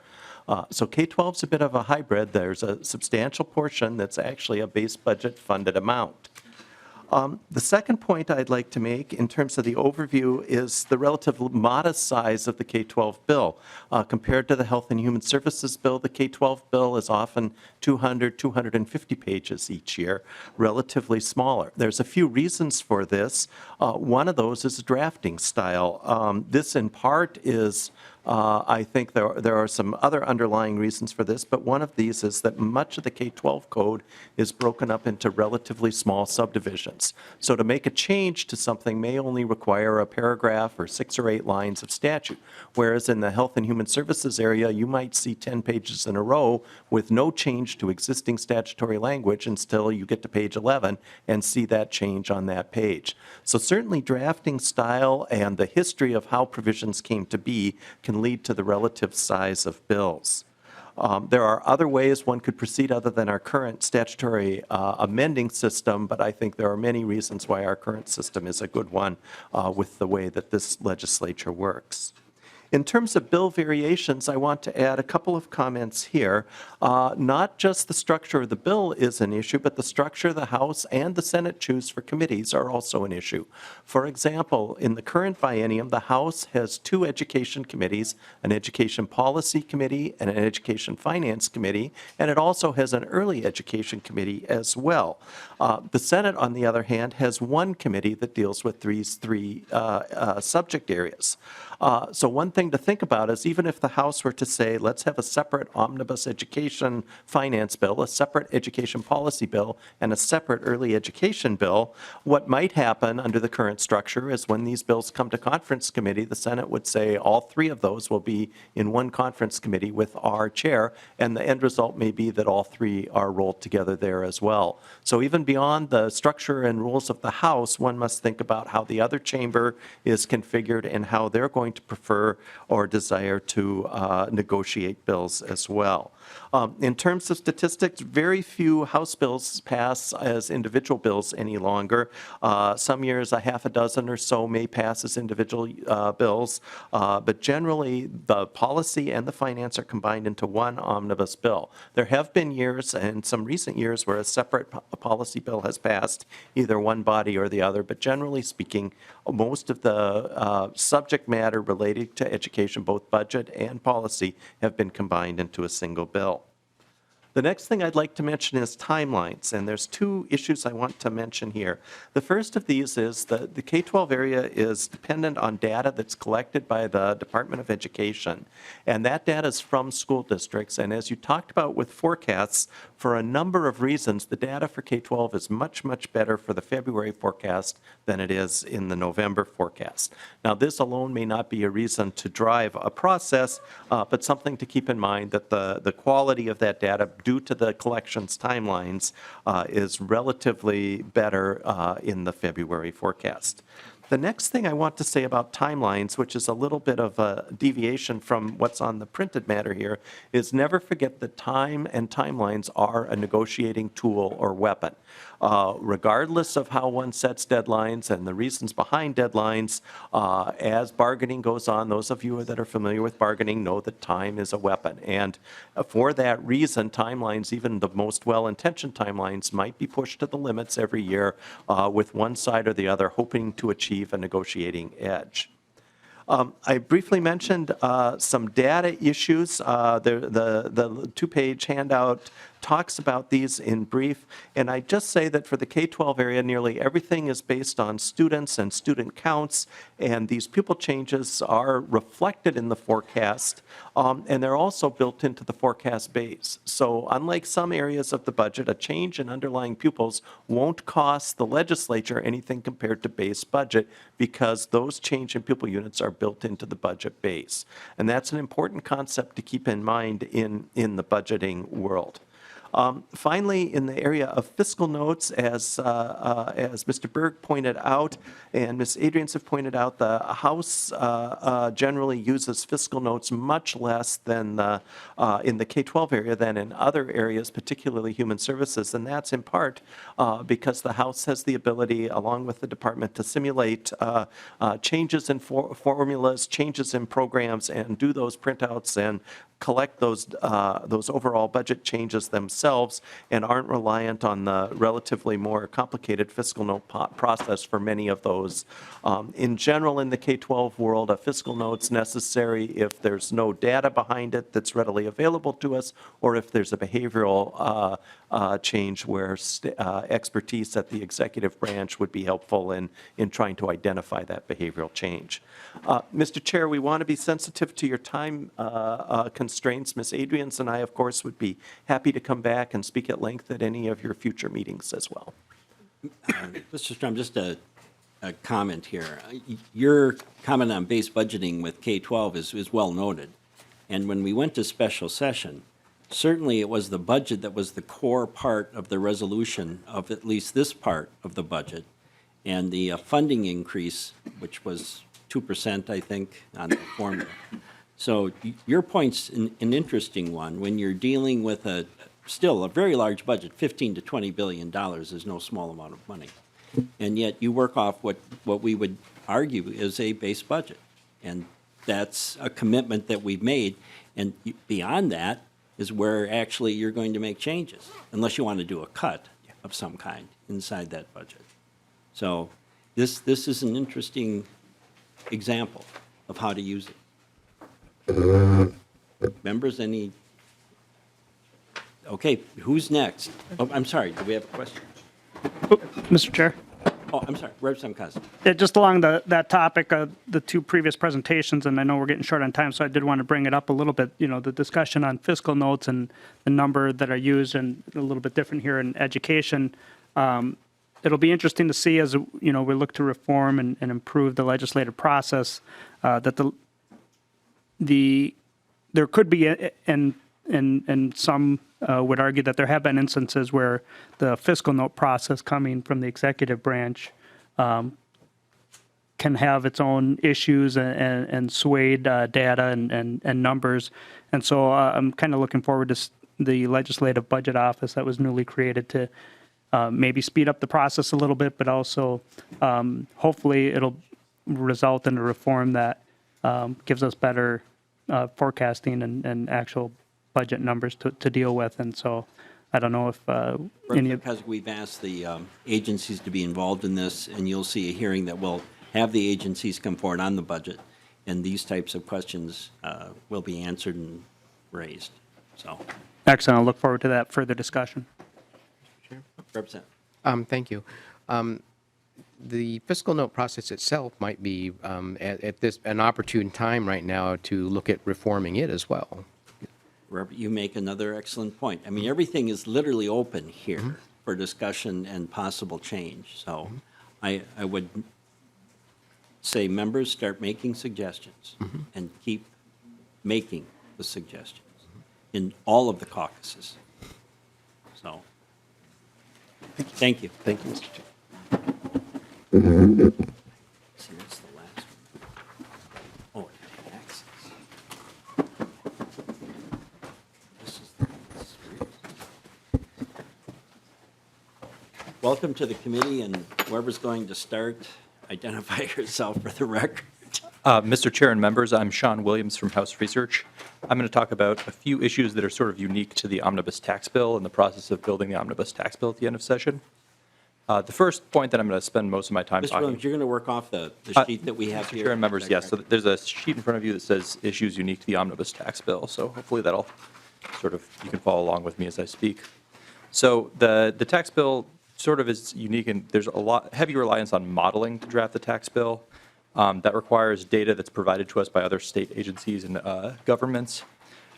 So K-12 is a bit of a hybrid. There's a substantial portion that's actually a base budget funded amount. The second point I'd like to make in terms of the overview is the relative modest size of the K-12 bill. Compared to the Health and Human Services bill, the K-12 bill is often 200, 250 pages each year, relatively smaller. There's a few reasons for this. One of those is drafting style. This in part is I think there are some other underlying reasons for this, but one of these is that much of the K-12 code is broken up into relatively small subdivisions. So to make a change to something may only require a paragraph or 6 or 8 lines of statute, whereas in the Health and Human Services area, you might see 10 pages in a row with no change to existing statutory language until you get to page 11 and see that change on that page. So certainly drafting style and the history of how provisions came to be can lead to the relative size of bills. There are other ways one could proceed other than our current statutory amending system, but I think there are many reasons why our current system is a good one with the way that this legislature works. In terms of bill variations, I want to add a couple of comments here. Not just the structure of the bill is an issue, but the structure the House and the Senate choose for committees are also an issue. For example, in the current biennium, the House has 2 education committees, an education policy committee and an education finance committee, and it also has an early education committee as well. The Senate, on the other hand, has 1 committee that deals with these 3 subject areas. So one thing to think about is even if the House were to say, let's have a separate omnibus education finance bill, a separate education policy bill, and a separate early education bill, what might happen under the current structure is when these bills come to conference committee, the Senate would say all 3 of those will be in 1 conference committee with our chair, and the end result may be that all 3 are rolled together there as well. So even beyond the structure and rules of the House, one must think about how the other chamber is configured and how they're going to prefer or desire to negotiate bills as well. In terms of statistics, very few House bills pass as individual bills any longer. Some years, a half a dozen or so may pass as individual bills, but generally, the policy and the finance are combined into 1 omnibus bill. There have been years, and some recent years, where a separate policy bill has passed, either one body or the other, but generally speaking, most of the subject matter related to education, both budget and policy, have been combined into a single bill. The next thing I'd like to mention is timelines, and there's 2 issues I want to mention here. The first of these is that the K-12 area is dependent on data that's collected by the Department of Education, and that data is from school districts, and as you talked about with forecasts, for a number of reasons, the data for K-12 is much, much better for the February forecast than it is in the November forecast. Now, this alone may not be a reason to drive a process, but something to keep in mind that the quality of that data due to the collections timelines is relatively better in the February forecast. The next thing I want to say about timelines, which is a little bit of a deviation from what's on the printed matter here, is never forget that time and timelines are a negotiating tool or weapon. Regardless of how one sets deadlines and the reasons behind deadlines, as bargaining goes on, those of you that are familiar with bargaining know that time is a weapon. And for that reason, timelines, even the most well-intentioned timelines, might be pushed to the limits every year with one side or the other hoping to achieve a negotiating edge. I briefly mentioned some data issues. The 2-page handout talks about these in brief, and I just say that for the K-12 area, nearly everything is based on students and student counts, and these pupil changes are reflected in the forecast, and they're also built into the forecast base. So unlike some areas of the budget, a change in underlying pupils won't cost the legislature anything compared to base budget because those change in pupil units are built into the budget base. And that's an important concept to keep in mind in the budgeting world. Finally, in the area of fiscal notes, as Mr. Berg pointed out and Ms. Adrians have pointed out, the House generally uses fiscal notes much less than in the K-12 area than in other areas, particularly human services, and that's in part because the House has the ability, along with the department, to simulate changes in formulas, changes in programs, and do those printouts and collect those overall budget changes themselves and aren't reliant on the relatively more complicated fiscal note process for many of those. In general, in the K-12 world, a fiscal note's necessary if there's no data behind it that's readily available to us, or if there's a behavioral change where expertise at the executive branch would be helpful in trying to identify that behavioral change. Mr. Chair, we want to be sensitive to your time constraints. Ms. Adrians and I, of course, would be happy to come back and speak at length at any of your future meetings as well. Mr. Strom, just a comment here. Your comment on base budgeting with K-12 is well noted. And when we went to special session, certainly it was the budget that was the core part of the resolution of at least this part of the budget. And the funding increase, which was 2%, I think, on the formula. So your point's an interesting one. When you're dealing with still a very large budget, $15 to $20 billion is no small amount of money. And yet you work off what we would argue is a base budget. And that's a commitment that we've made. And beyond that is where actually you're going to make changes, unless you want to do a cut of some kind inside that budget. So this is an interesting example of how to use it. Members, any? Okay, who's next? Oh, I'm sorry, do we have a question? Mr. Chair. Oh, I'm sorry, Representative Costa. Yeah, just along that topic of the two previous presentations, and I know we're getting short on time, so I did want to bring it up a little bit, the discussion on fiscal notes and the number that are used, and a little bit different here in education. It'll be interesting to see as, we look to reform and improve the legislative process, that there could be, and some would argue that there have been instances where the fiscal note process coming from the executive branch can have its own issues and swayed data and numbers. And so I'm kind of looking forward to the Legislative Budget Office that was newly created to maybe speed up the process a little bit, but also hopefully it'll result in a reform that gives us better forecasting and actual budget numbers to deal with. And so I don't know if Because we've asked the agencies to be involved in this, and you'll see a hearing that will have the agencies come forward on the budget, and these types of questions will be answered and raised. So, excellent. I'll look forward to that further discussion. Representative. Thank you. The fiscal note process itself might be at this an opportune time right now to look at reforming it as well. You make another excellent point. I mean, everything is literally open here for discussion and possible change. So I would say members start making suggestions and keep making the suggestions in all of the caucuses. So thank you. Thank you, Mr. Chair. See, that's the last one. Oh, taxes. This is Welcome to the committee, and whoever's going to start, identify yourself for the record. Mr. Chair and members, I'm Sean Williams from House Research. I'm going to talk about a few issues that are sort of unique to the Omnibus tax bill and the process of building the Omnibus tax bill at the end of session. The first point that I'm going to spend most of my time Mr. talking Williams, you're going to work off the sheet that we have Mr. here. Chair and members, yes. So there's a sheet in front of you that says issues unique to the Omnibus tax bill. So hopefully that'll sort of, you can follow along with me as I speak. So the tax bill sort of is unique, and there's a heavy reliance on modeling to draft the tax bill. That requires data that's provided to us by other state agencies and governments.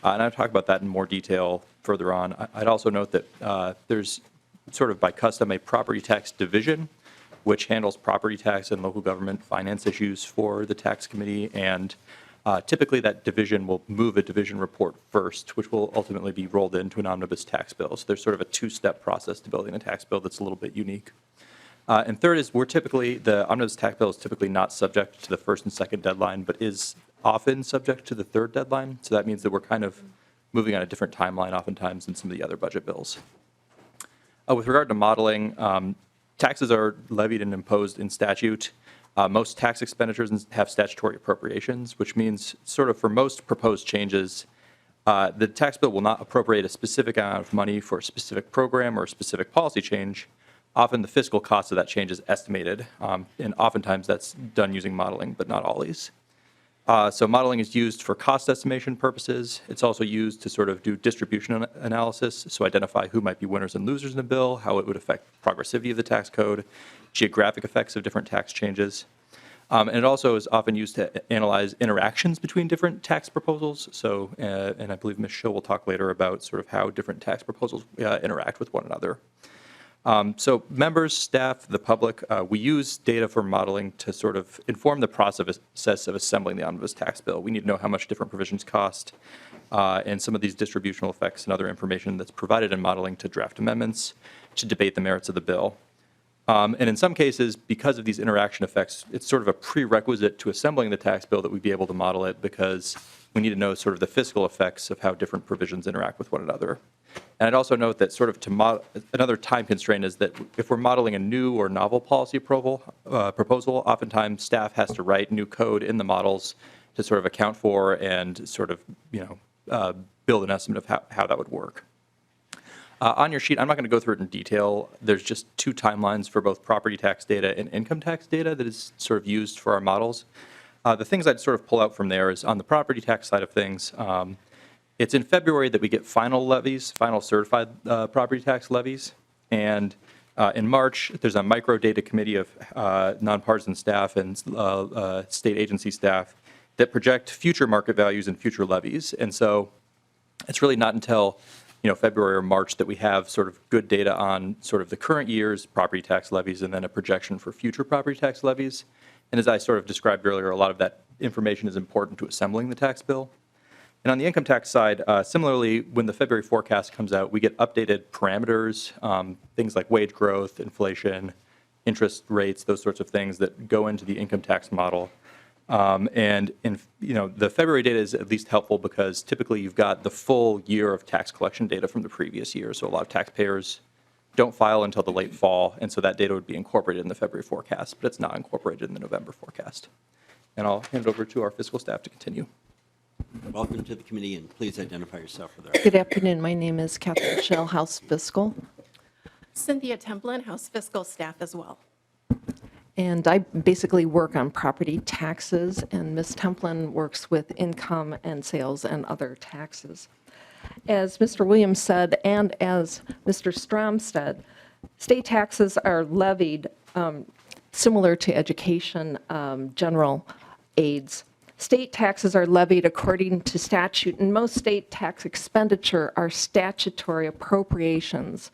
And I'll talk about that in more detail further on. I'd also note that there's sort of by custom a property tax division, which handles property tax and local government finance issues for the tax committee. And typically that division will move a division report first, which will ultimately be rolled into an omnibus tax bill. So there's sort of a two-step process to building a tax bill that's a little bit unique. And third is the omnibus tax bill is typically not subject to the first and second deadline, but is often subject to the third deadline. So that means that we're kind of moving on a different timeline oftentimes than some of the other budget bills. With regard to modeling, taxes are levied and imposed in statute. Most tax expenditures have statutory appropriations, which means sort of for most proposed changes, the tax bill will not appropriate a specific amount of money for a specific program or a specific policy change. Often the fiscal cost of that change is estimated, and oftentimes that's done using modeling, but not always. So modeling is used for cost estimation purposes. It's also used to sort of do distribution analysis, so identify who might be winners and losers in a bill, how it would affect progressivity of the tax code, geographic effects of different tax changes. And it also is often used to analyze interactions between different tax proposals. So, and I believe Ms. Schill will talk later about sort of how different tax proposals interact with one another. So members, staff, the public, we use data for modeling to sort of inform the process of assembling the omnibus tax bill. We need to know how much different provisions cost and some of these distributional effects and other information that's provided in modeling to draft amendments, to debate the merits of the bill. And in some cases, because of these interaction effects, it's sort of a prerequisite to assembling the tax bill that we'd be able to model it, because we need to know sort of the fiscal effects of how different provisions interact with one another. And I'd also note that sort of another time constraint is that if we're modeling a new or novel policy proposal, oftentimes staff has to write new code in the models to sort of account for and sort of, build an estimate of how that would work. On your sheet, I'm not going to go through it in detail. There's just two timelines for both property tax data and income tax data that is sort of used for our models. The things I'd sort of pull out from there is on the property tax side of things, it's in February that we get final levies, final certified property tax levies. And in March, there's a micro data committee of nonpartisan staff and state agency staff that project future market values and future levies. And so it's really not until February or March that we have sort of good data on sort of the current year's property tax levies and then a projection for future property tax levies. And as I sort of described earlier, a lot of that information is important to assembling the tax bill. And on the income tax side, similarly, when the February forecast comes out, we get updated parameters, things like wage growth, inflation, interest rates, those sorts of things that go into the income tax model. And the February data is at least helpful because typically you've got the full year of tax collection data from the previous year. So a lot of taxpayers don't file until the late fall, and so that data would be incorporated in the February forecast, but it's not incorporated in the November forecast. And I'll hand it over to our fiscal staff to continue. Welcome to the committee, and please identify yourself for the record. Good afternoon. My name is Catherine Schell, House Fiscal. Cynthia Templin, House Fiscal staff as well. And I basically work on property taxes, and Ms. Templin works with income and sales and other taxes. As Mr. Williams said, and as Mr. Strom said, state taxes are levied similar to education general aids. State taxes are levied according to statute, and most state tax expenditure are statutory appropriations.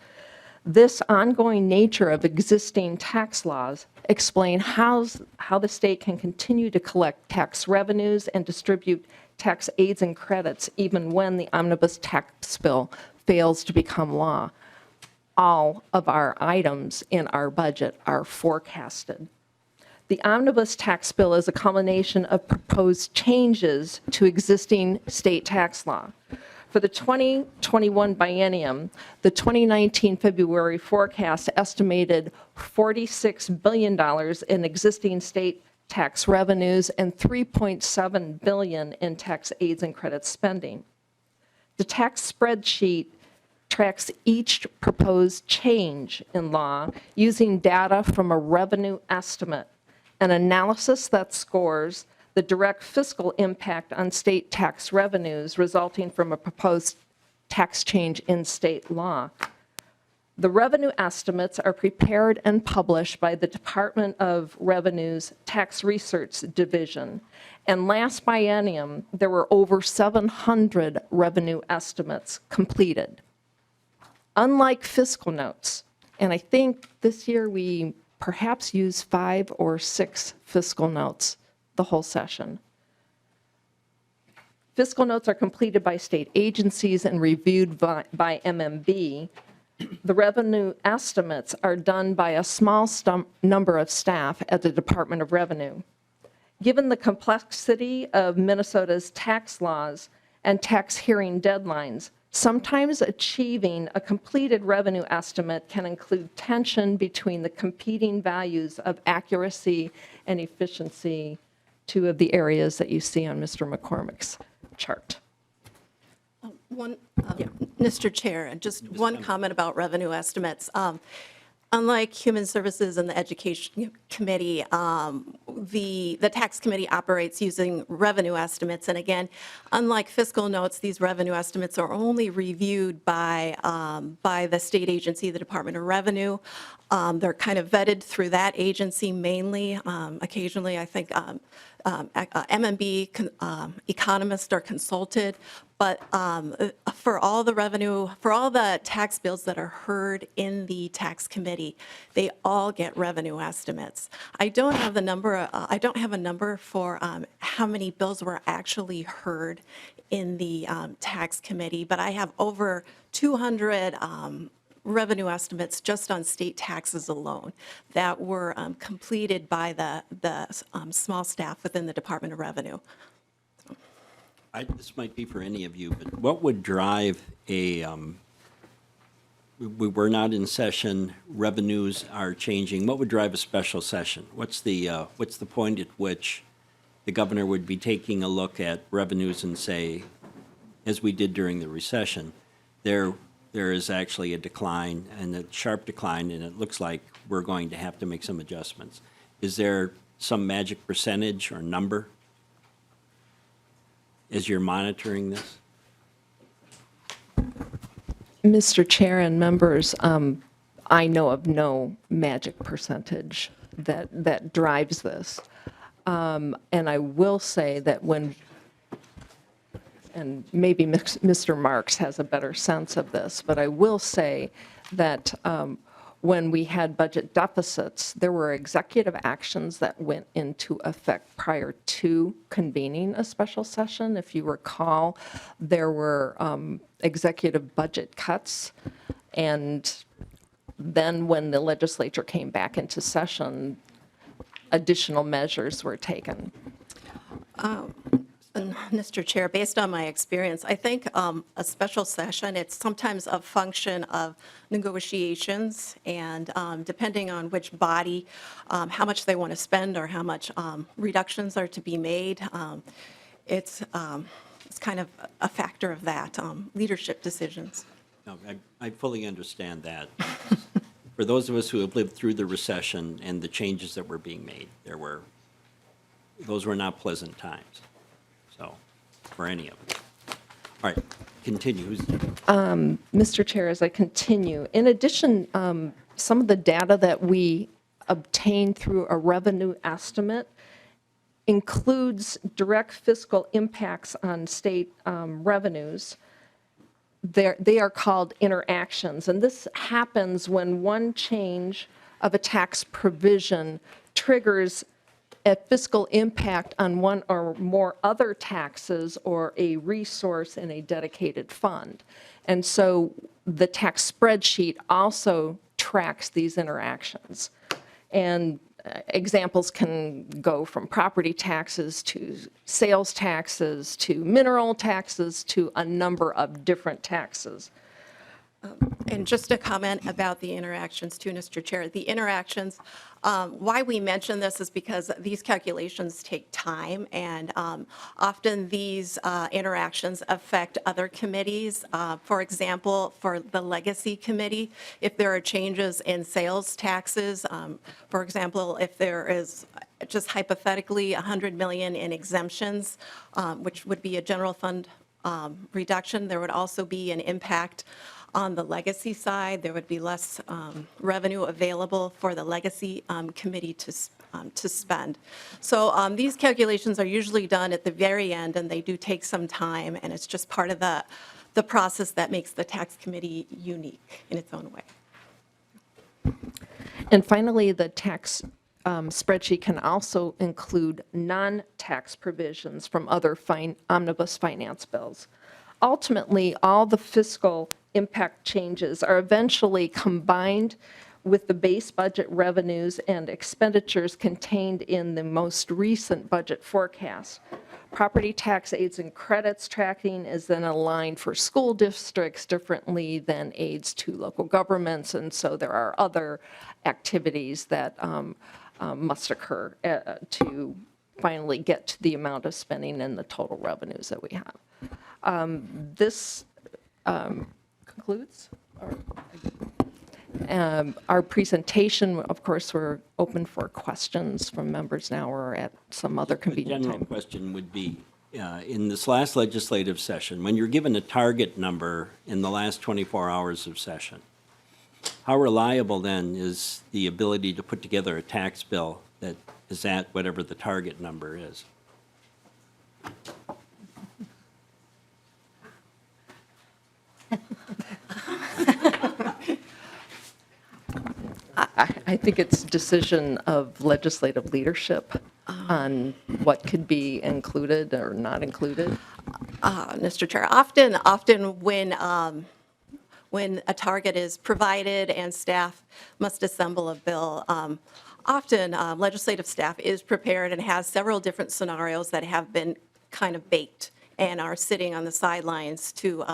This ongoing nature of existing tax laws explain how the state can continue to collect tax revenues and distribute tax aids and credits even when the omnibus tax bill fails to become law. All of our items in our budget are forecasted. The omnibus tax bill is a culmination of proposed changes to existing state tax law. For the 2021 biennium, the 2019 February forecast estimated $46 billion in existing state tax revenues and $3.7 billion in tax aids and credit spending. The tax spreadsheet tracks each proposed change in law using data from a revenue estimate, an analysis that scores the direct fiscal impact on state tax revenues resulting from a proposed tax change in state law. The revenue estimates are prepared and published by the Department of Revenue's Tax Research Division. And last biennium, there were over 700 revenue estimates completed. Unlike fiscal notes, and I think this year we perhaps used 5 or 6 fiscal notes the whole session. Fiscal notes are completed by state agencies and reviewed by MMB. The revenue estimates are done by a small number of staff at the Department of Revenue. Given the complexity of Minnesota's tax laws and tax hearing deadlines, sometimes achieving a completed revenue estimate can include tension between the competing values of accuracy and efficiency, two of the areas that you see on Mr. McCormick's chart. Mr. Chair, just one comment about revenue estimates. Unlike Human Services and the Education Committee, the Tax Committee operates using revenue estimates. And again, unlike fiscal notes, these revenue estimates are only reviewed by the state agency, the Department of Revenue. They're kind of vetted through that agency mainly. Occasionally, I think MMB economists are consulted, but for all the tax bills that are heard in the tax committee, they all get revenue estimates. I don't have the number. I don't have a number for how many bills were actually heard in the tax committee, but I have over 200 revenue estimates just on state taxes alone that were completed by the small staff within the Department of Revenue. This might be for any of you, but what would drive a, we're not in session, revenues are changing, what would drive a special session? What's the point at which the governor would be taking a look at revenues and say, as we did during the recession, there is actually a decline, and a sharp decline, and it looks like we're going to have to make some adjustments. Is there some magic percentage or number as you're monitoring this? Mr. Chair and members, I know of no magic percentage that drives this. And I will say that when, and maybe Mr. Marks has a better sense of this, but I will say that when we had budget deficits, there were executive actions that went into effect prior to convening a special session. If you recall, there were executive budget cuts, and then when the legislature came back into session, additional measures were taken. Mr. Chair, based on my experience, I think a special session, it's sometimes a function of negotiations, and depending on which body, how much they want to spend or how much reductions are to be made, it's kind of a factor of that, leadership decisions. No, I fully understand that. For those of us who have lived through the recession and the changes that were being made, those were not pleasant times. So, for any of us. All right, continue. Mr. Chair, as I continue, in addition, some of the data that we obtain through a revenue estimate includes direct fiscal impacts on state revenues. They are called interactions, and this happens when one change of a tax provision triggers a fiscal impact on one or more other taxes or a resource in a dedicated fund. And so the tax spreadsheet also tracks these interactions. And examples can go from property taxes to sales taxes to mineral taxes to a number of different taxes. And just a comment about the interactions too, Mr. Chair. The interactions, why we mention this is because these calculations take time, and often these interactions affect other committees. For example, for the Legacy Committee, if there are changes in sales taxes, for example, if there is just hypothetically $100 million in exemptions, which would be a general fund reduction, there would also be an impact on the legacy side. There would be less revenue available for the legacy committee to spend. So these calculations are usually done at the very end, and they do take some time, and it's just part of the process that makes the tax committee unique in its own way. And finally, the tax spreadsheet can also include non-tax provisions from other omnibus finance bills. Ultimately, all the fiscal impact changes are eventually combined with the base budget revenues and expenditures contained in the most recent budget forecast. Property tax aids and credits tracking is then aligned for school districts differently than aids to local governments, and so there are other activities that must occur to finally get to the amount of spending and the total revenues that we have. This concludes our presentation. Of course, we're open for questions from members now or at some other convenient The general time. question would be, in this last legislative session, when you're given a target number in the last 24 hours of session, how reliable then is the ability to put together a tax bill that is at whatever the target number is? I think it's decision of legislative leadership on what could be included or not included. Mr. Chair, often when a target is provided and staff must assemble a bill, often legislative staff is prepared and has several different scenarios that have been kind of baked and are sitting on the sidelines to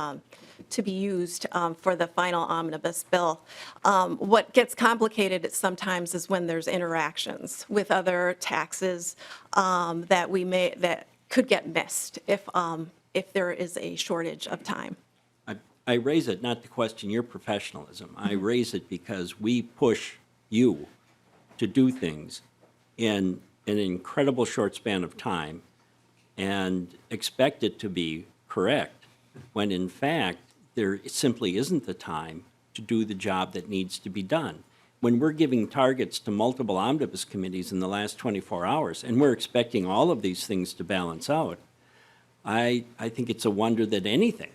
to be used for the final omnibus bill. What gets complicated sometimes is when there's interactions with other taxes that could get missed if there is a shortage of time. I raise it not to question your professionalism. I raise it because we push you to do things in an incredible short span of time and expect it to be correct, when in fact, there simply isn't the time to do the job that needs to be done. When we're giving targets to multiple omnibus committees in the last 24 hours, and we're expecting all of these things to balance out, I think it's a wonder that anything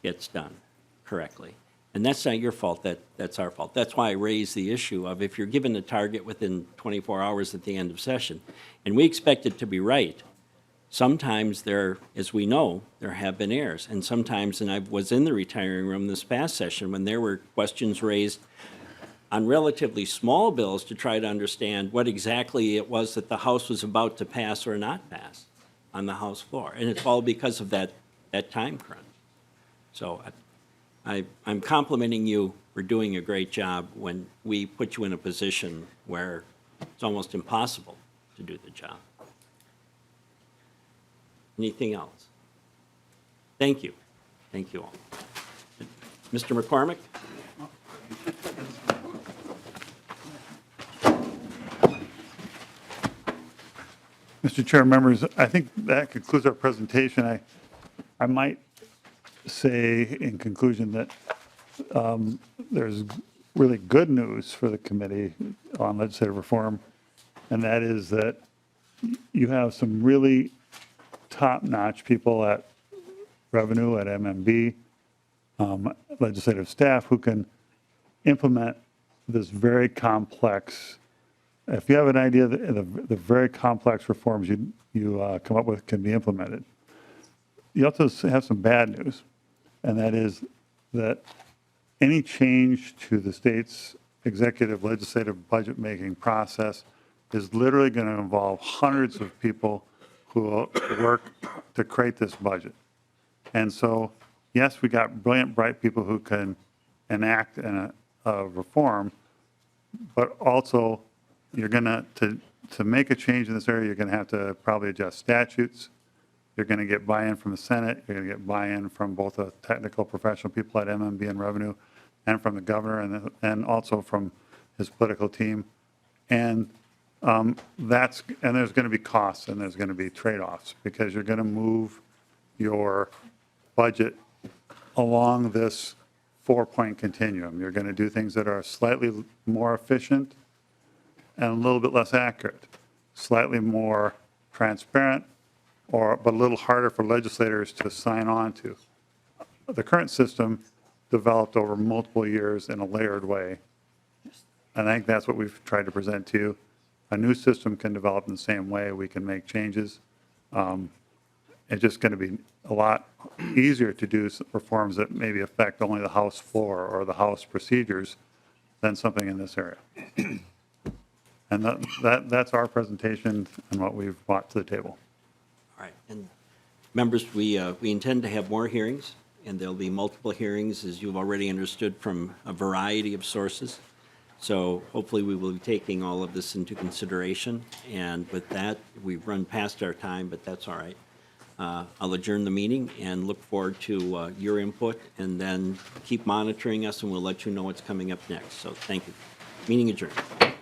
gets done correctly. And that's not your fault, that's our fault. That's why I raise the issue of if you're given a target within 24 hours at the end of session, and we expect it to be right, sometimes there, as we know, there have been errors. And sometimes, and I was in the retiring room this past session when there were questions raised on relatively small bills to try to understand what exactly it was that the House was about to pass or not pass on the House floor. And it's all because of that time crunch. So I'm complimenting you for doing a great job when we put you in a position where it's almost impossible to do the job. Anything else? Thank you. Thank you all. Mr. McCormick? Mr. Chair, members, I think that concludes our presentation. I might say in conclusion that there's really good news for the Committee on Legislative Reform, and that is that you have some really top-notch people at Revenue, at MMB, legislative staff who can implement this very complex. If you have an idea that the very complex reforms you come up with can be implemented. You also have some bad news, and that is that any change to the state's executive legislative budget-making process is literally going to involve hundreds of people who will work to create this budget. And so, yes, we got brilliant, bright people who can enact a reform, but also you're going to make a change in this area, you're going to have to probably adjust statutes. You're going to get buy-in from the Senate. You're going to get buy-in from both the technical professional people at MMB and Revenue and from the governor and also from his political team. And there's going to be costs and there's going to be trade-offs because you're going to move your budget along this four-point continuum. You're going to do things that are slightly more efficient and a little bit less accurate, slightly more transparent, but a little harder for legislators to sign on to. The current system developed over multiple years in a layered way. And I think that's what we've tried to present to you. A new system can develop in the same way. We can make changes. It's just going to be a lot easier to do reforms that maybe affect only the House floor or the House procedures than something in this area. And that's our presentation and what we've brought to the table. All right. And members, we intend to have more hearings, and there'll be multiple hearings, as you've already understood, from a variety of sources. So hopefully we will be taking all of this into consideration. And with that, we've run past our time, but that's all right. I'll adjourn the meeting and look forward to your input, and then keep monitoring us, and we'll let you know what's coming up next. So thank you. Meeting adjourned.